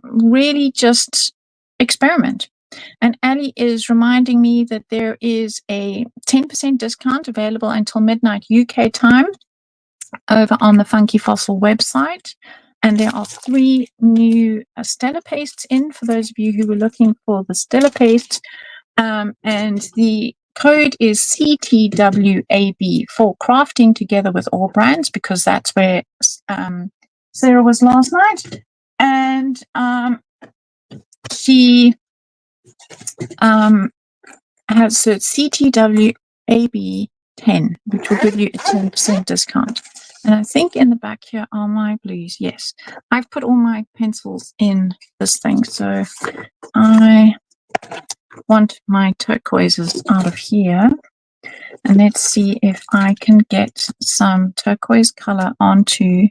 really just experiment. And Ali is reminding me that there is a 10% discount available until midnight UK time over on the Funky Fossil website. And there are 3 new Stella pastes in for those of you who were looking for the Stella paste. And the code is CTWAB for crafting together with all brands, because that's where Sarah was last night. And she has, so it's CTWAB 10, which will give you a 10% discount. And I think in the back here are my blues. Yes, I've put all my pencils in this thing. So I want my turquoises out of here. And let's see if I can get some turquoise color onto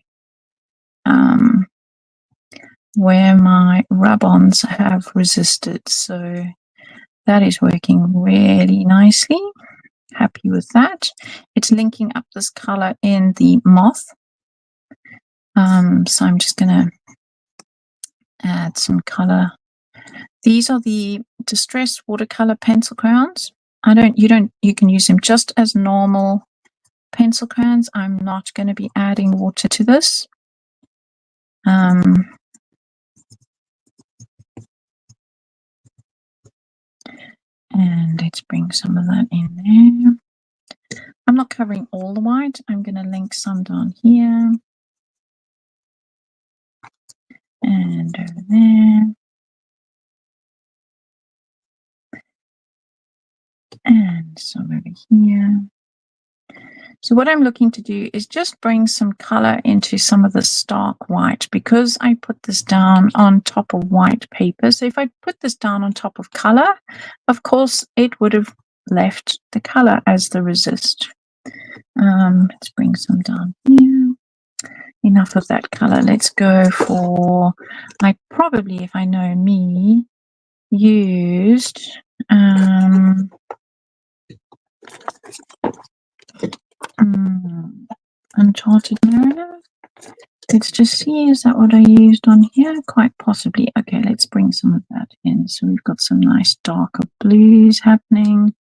where my rub-ons have resisted. So that is working really nicely. Happy with that. It's linking up this color in the moth. So I'm just going to add some color. These are the distressed watercolor pencil crayons. You can use them just as normal pencil crayons. I'm not going to be adding water to this. And let's bring some of that in there. I'm not covering all the white. I'm going to link some down here and over there. And some over here. So what I'm looking to do is just bring some color into some of the stark white, because I put this down on top of white paper. So if I put this down on top of color, of course, it would have left the color as the resist. Let's bring some down here. Enough of that color. Let's go for, I probably, if I know me, used Uncharted Mariner. Let's just see, is that what I used on here? Quite possibly. Okay, let's bring some of that in. So we've got some nice darker blues happening.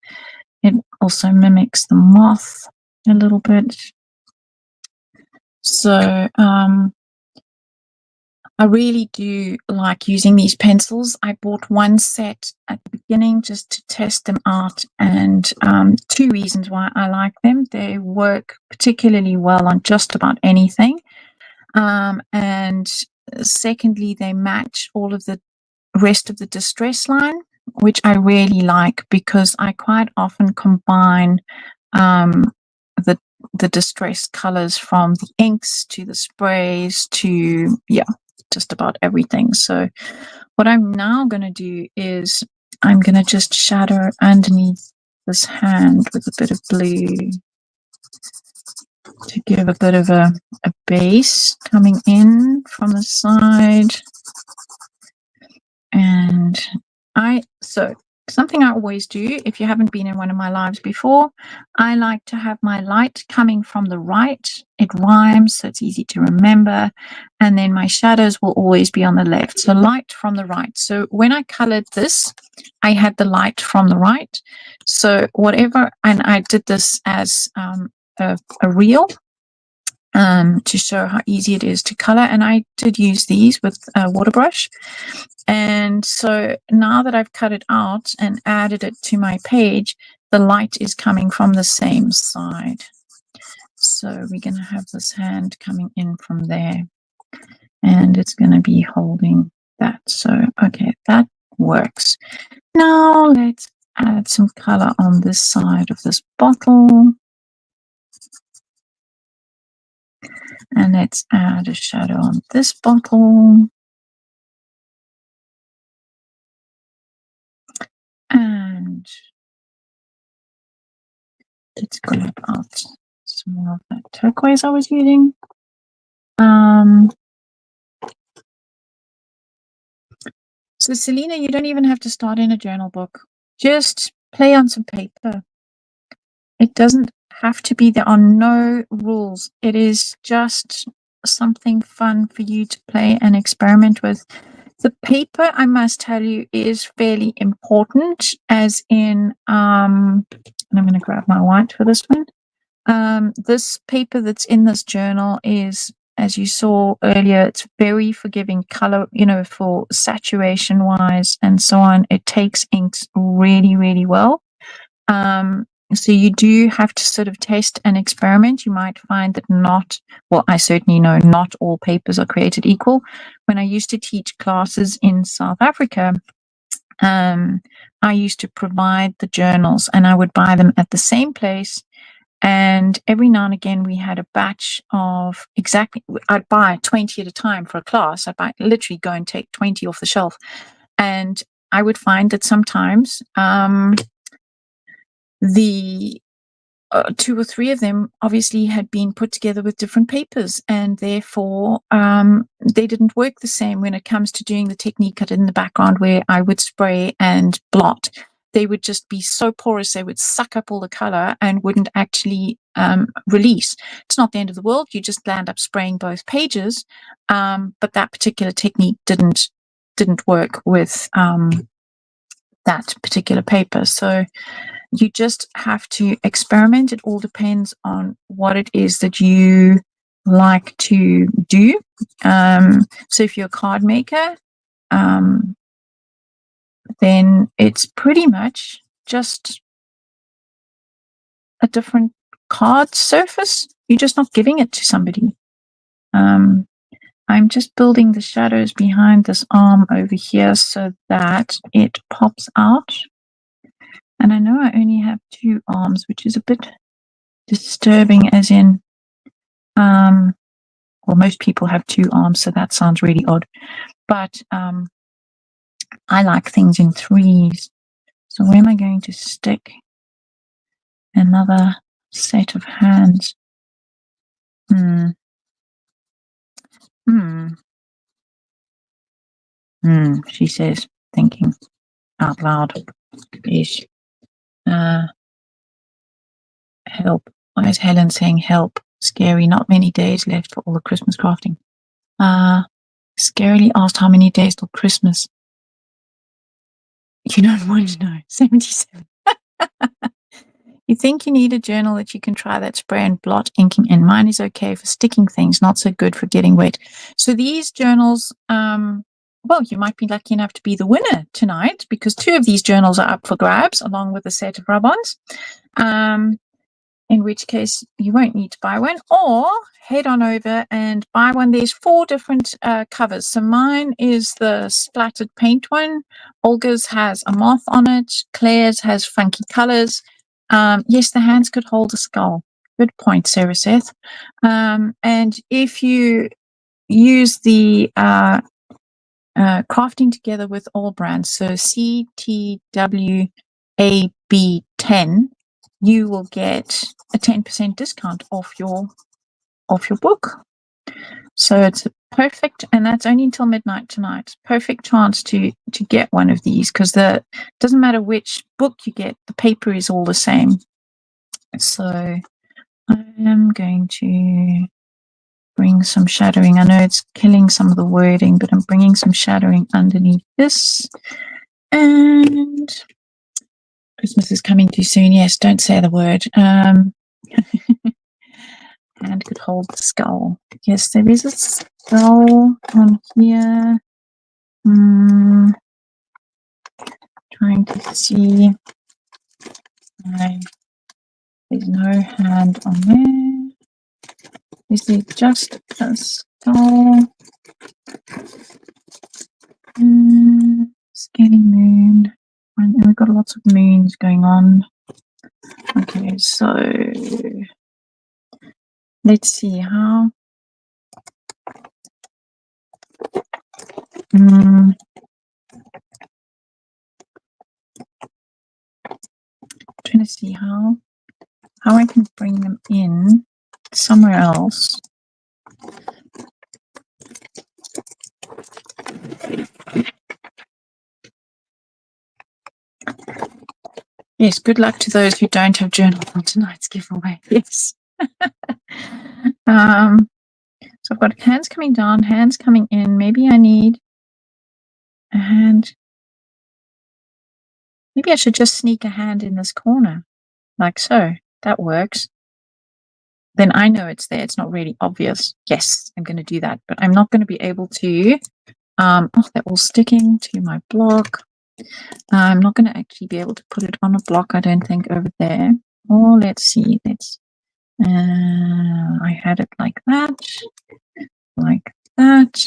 It also mimics the moth a little bit. So I really do like using these pencils. I bought one set at the beginning just to test them out, and 2 reasons why I like them. They work particularly well on just about anything. And secondly, they match all of the rest of the distress line, which I really like, because I quite often combine the distress colors from the inks to the sprays to, yeah. just about everything. So what I'm now going to do is I'm going to just shadow underneath this hand with a bit of blue to give a bit of a base coming in from the side. And so something I always do, if you haven't been in one of my lives before, I like to have my light coming from the right. It rhymes, so it's easy to remember. And then my shadows will always be on the left. So light from the right. So when I colored this, I had the light from the right. So whatever, and I did this as a reel to show how easy it is to color. And I did use these with a water brush. And so now that I've cut it out and added it to my page, the light is coming from the same side. So we're going to have this hand coming in from there, and it's going to be holding that. So, okay, that works. Now let's add some color on this side of this bottle. And let's add a shadow on this bottle. And let's grab out some more of that turquoise I was using. So Selena, you don't even have to start in a journal book. Just play on some paper. It doesn't have to be, there are no rules. It is just something fun for you to play and experiment with. The paper, I must tell you, is fairly important, as in, and I'm going to grab my white for this one. This paper that's in this journal is, as you saw earlier, it's very forgiving color, for saturation wise and so on. It takes inks really, really well. So you do have to sort of test and experiment. You might find that I certainly know not all papers are created equal. When I used to teach classes in South Africa, I used to provide the journals, and I would buy them at the same place. And every now and again, we had a batch of I'd buy 20 at a time for a class. I'd literally go and take 20 off the shelf. And I would find that sometimes the 2 or 3 of them obviously had been put together with different papers, and therefore they didn't work the same when it comes to doing the technique cut in the background where I would spray and blot. They would just be so porous, they would suck up all the color and wouldn't actually release. It's not the end of the world. You just land up spraying both pages, but that particular technique didn't work with that particular paper. So you just have to experiment. It all depends on what it is that you like to do. So if you're a card maker, then it's pretty much just a different card surface. You're just not giving it to somebody. I'm just building the shadows behind this arm over here so that it pops out. And I know I only have 2 arms, which is a bit disturbing, as in, well, most people have 2 arms, so that sounds really odd. But I like things in 3s. So where am I going to stick another set of hands? She says, thinking out loud. Ish. Help. Why is Helen saying help? Scary. Not many days left for all the Christmas crafting. Scarily asked how many days till Christmas. You don't want to know. 77. You think you need a journal that you can try that spray and blot inking in. Mine is okay for sticking things, not so good for getting wet. So these journals, well, you might be lucky enough to be the winner tonight, because 2 of these journals are up for grabs along with a set of rub-ons. In which case you won't need to buy one, or head on over and buy one. There's 4 different covers. So mine is the splattered paint one. Olga's has a moth on it. Claire's has funky colors. Yes, the hands could hold a skull. Good point, Sarah Seth. And if you use the crafting together with all brands, so CTWAB10, you will get a 10% discount off your book. So it's perfect, and that's only until midnight tonight. Perfect chance to get one of these, because it doesn't matter which book you get, the paper is all the same. So I am going to bring some shadowing. I know it's killing some of the wording, but I'm bringing some shadowing underneath this. And Christmas is coming too soon. Yes, don't say the word. And could hold the skull. Yes, there is a skull on here. Trying to see. There's no hand on there. Is it just a skull? Scaling moon. And we've got lots of moons going on. Okay, so let's see how. Trying to see how I can bring them in somewhere else. Yes, good luck to those who don't have journal on tonight's giveaway. Yes. So I've got hands coming down, hands coming in. Maybe I need a hand. Maybe I should just sneak a hand in this corner, like so. That works. Then I know it's there. It's not really obvious. Yes, I'm going to do that, but I'm not going to be able to. Oh, they're all sticking to my block. I'm not going to actually be able to put it on a block, I don't think, over there. Oh, let's see. I had it like that. Like that.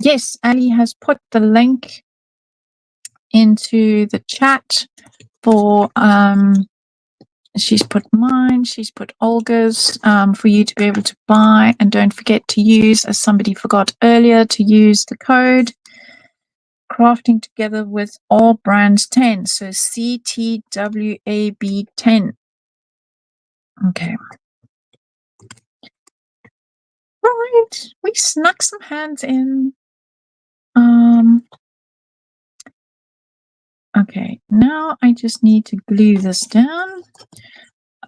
Yes, Ali has put the link into the chat for she's put mine, she's put Olga's for you to be able to buy. And don't forget to use, as somebody forgot earlier, to use the code crafting together with all brands 10. So CTWAB10. Okay. Right. We snuck some hands in. Okay, now I just need to glue this down.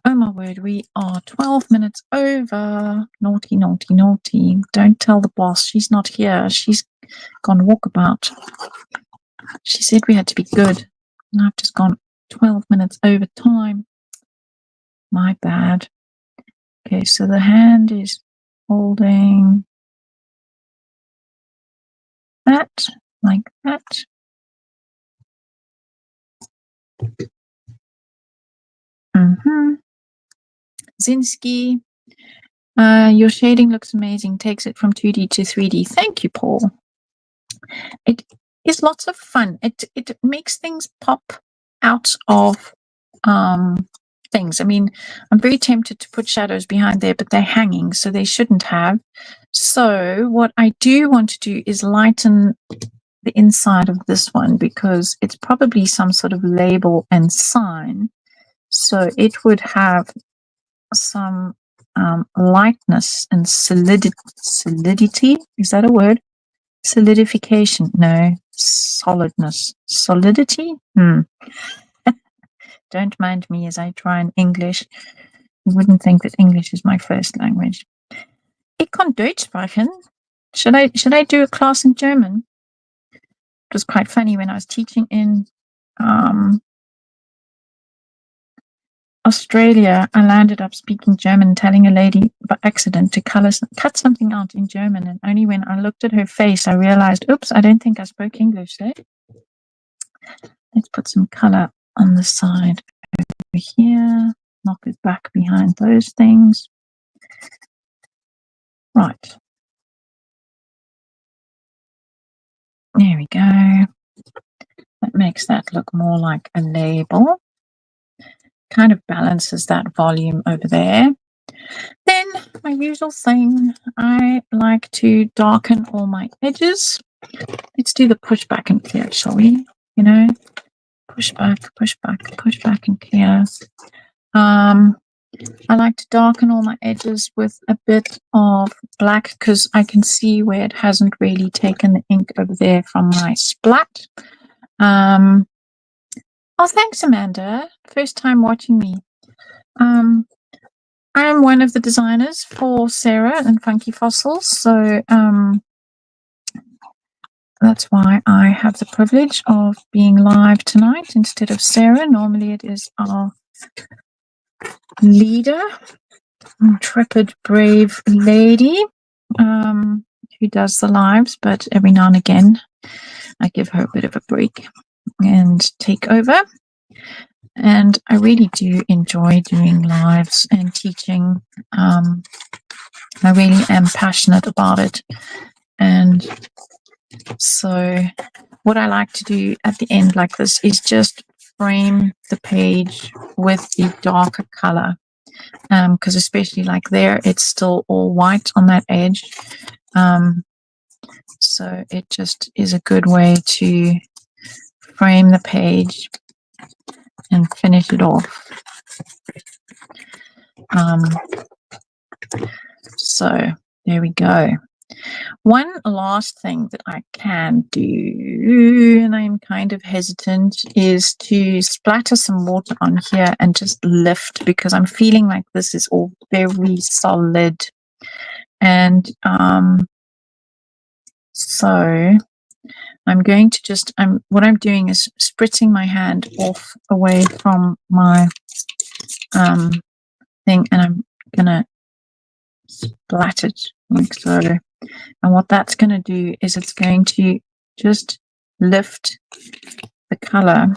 Oh my word, we are 12 minutes over. Naughty, naughty, naughty. Don't tell the boss. She's not here. She's gone walkabout. She said we had to be good. And I've just gone 12 minutes over time. My bad. Okay, so the hand is holding that, like that. Zinski, your shading looks amazing. Takes it from 2D to 3D. Thank you, Paul. It is lots of fun. It makes things pop out of things. I mean, I'm very tempted to put shadows behind there, but they're hanging, so they shouldn't have. So what I do want to do is lighten the inside of this one, because it's probably some sort of label and sign. So it would have some lightness and solidity. Is that a word? Solidification. No. Solidness. Solidity? Don't mind me as I try in English. You wouldn't think that English is my first language. Ich kann Deutsch sprechen. Should I do a class in German? It was quite funny when I was teaching in Australia. I landed up speaking German, telling a lady by accident to cut something out in German, and only when I looked at her face I realized, oops, I don't think I spoke English there. Let's put some color on the side over here, knock it back behind those things. Right. There we go. That makes that look more like a label. Kind of balances that volume over there. Then my usual thing, I like to darken all my edges. Let's do the push back and clear, shall we? You know, push back, push back, push back and clear. I like to darken all my edges with a bit of black because I can see where it hasn't really taken the ink over there from my splat. Oh, thanks, Amanda. First time watching me. I'm one of the designers for Sarah and Funky Fossils, so that's why I have the privilege of being live tonight instead of Sarah. Normally it is our leader, intrepid, brave lady, who does the lives, but every now and again I give her a bit of a break and take over. And I really do enjoy doing lives and teaching. I really am passionate about it. And so what I like to do at the end like this is just frame the page with the darker color. Because especially like there, it's still all white on that edge. So it just is a good way to frame the page and finish it off. So there we go. One last thing that I can do, and I'm kind of hesitant, is to splatter some water on here and just lift, because I'm feeling like this is all very solid. And so I'm going to just, what I'm doing is spritzing my hand off away from my thing, and I'm gonna splat it like so. And what that's going to do is it's going to just lift the color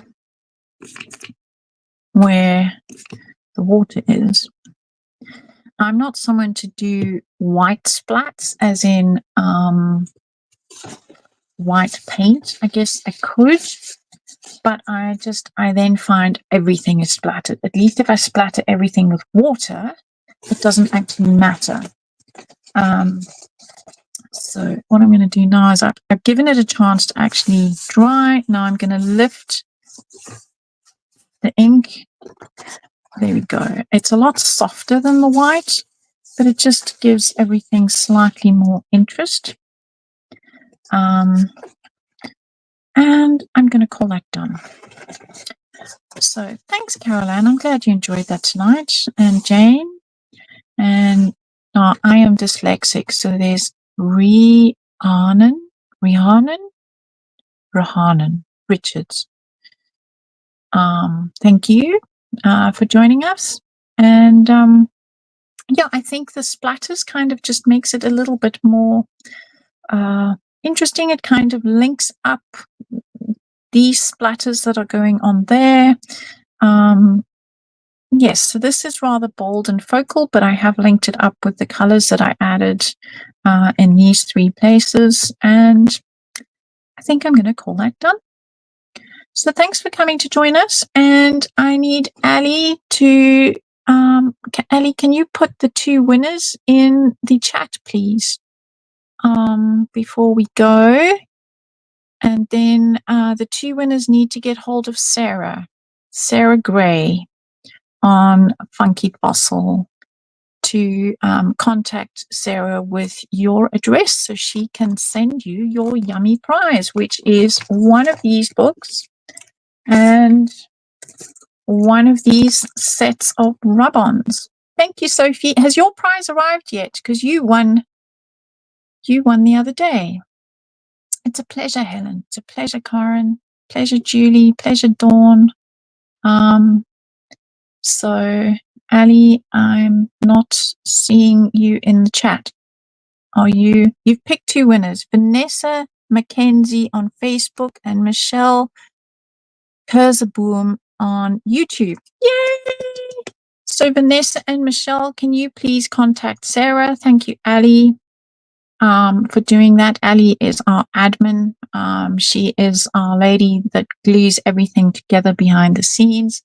where the water is. I'm not someone to do white splats, as in white paint. I guess I could, but I then find everything is splattered. At least if I splatter everything with water, it doesn't actually matter. So what I'm going to do now is I've given it a chance to actually dry. Now I'm going to lift the ink. There we go. It's a lot softer than the white, but it just gives everything slightly more interest. And I'm going to call that done. So thanks, Caroline. I'm glad you enjoyed that tonight. And Jane. And now I am dyslexic, so there's Rhiannon Richards. Thank you for joining us. And yeah, I think the splatters kind of just makes it a little bit more interesting. It kind of links up these splatters that are going on there. Yes, so this is rather bold and focal, but I have linked it up with the colors that I added in these three places, and I think I'm going to call that done. So thanks for coming to join us, and I need Ali to, Ali, can you put the two winners in the chat, please, before we go? And then the two winners need to get hold of Sarah Gray, on Funky Fossil, to contact Sarah with your address so she can send you your yummy prize, which is one of these books and one of these sets of rub-ons. Thank you, Sophie. Has your prize arrived yet? Because you won the other day. It's a pleasure, Helen. It's a pleasure, Karen. Pleasure, Julie. Pleasure, Dawn. So, Ali, I'm not seeing you in the chat. You've picked two winners, Vanessa Mackenzie on Facebook and Michelle Kurzeboom on YouTube. Yay! So, Vanessa and Michelle, can you please contact Sarah? Thank you, Ali, for doing that. Ali is our admin. She is our lady that glues everything together behind the scenes.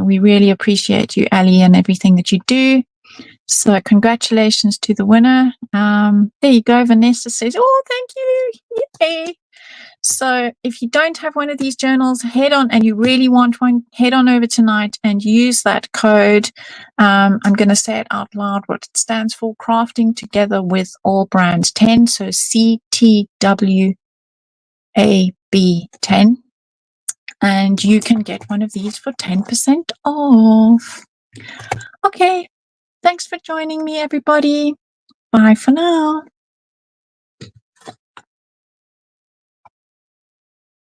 We really appreciate you, Ali, and everything that you do. So congratulations to the winner. There you go. Vanessa says, oh, thank you. Yay. So if you don't have one of these journals, head on, and you really want one, head on over tonight and use that code. I'm going to say it out loud, what it stands for: Crafting Together with All Brands 10. So CTWAB 10. And you can get one of these for 10% off. Okay. Thanks for joining me, everybody. Bye for now.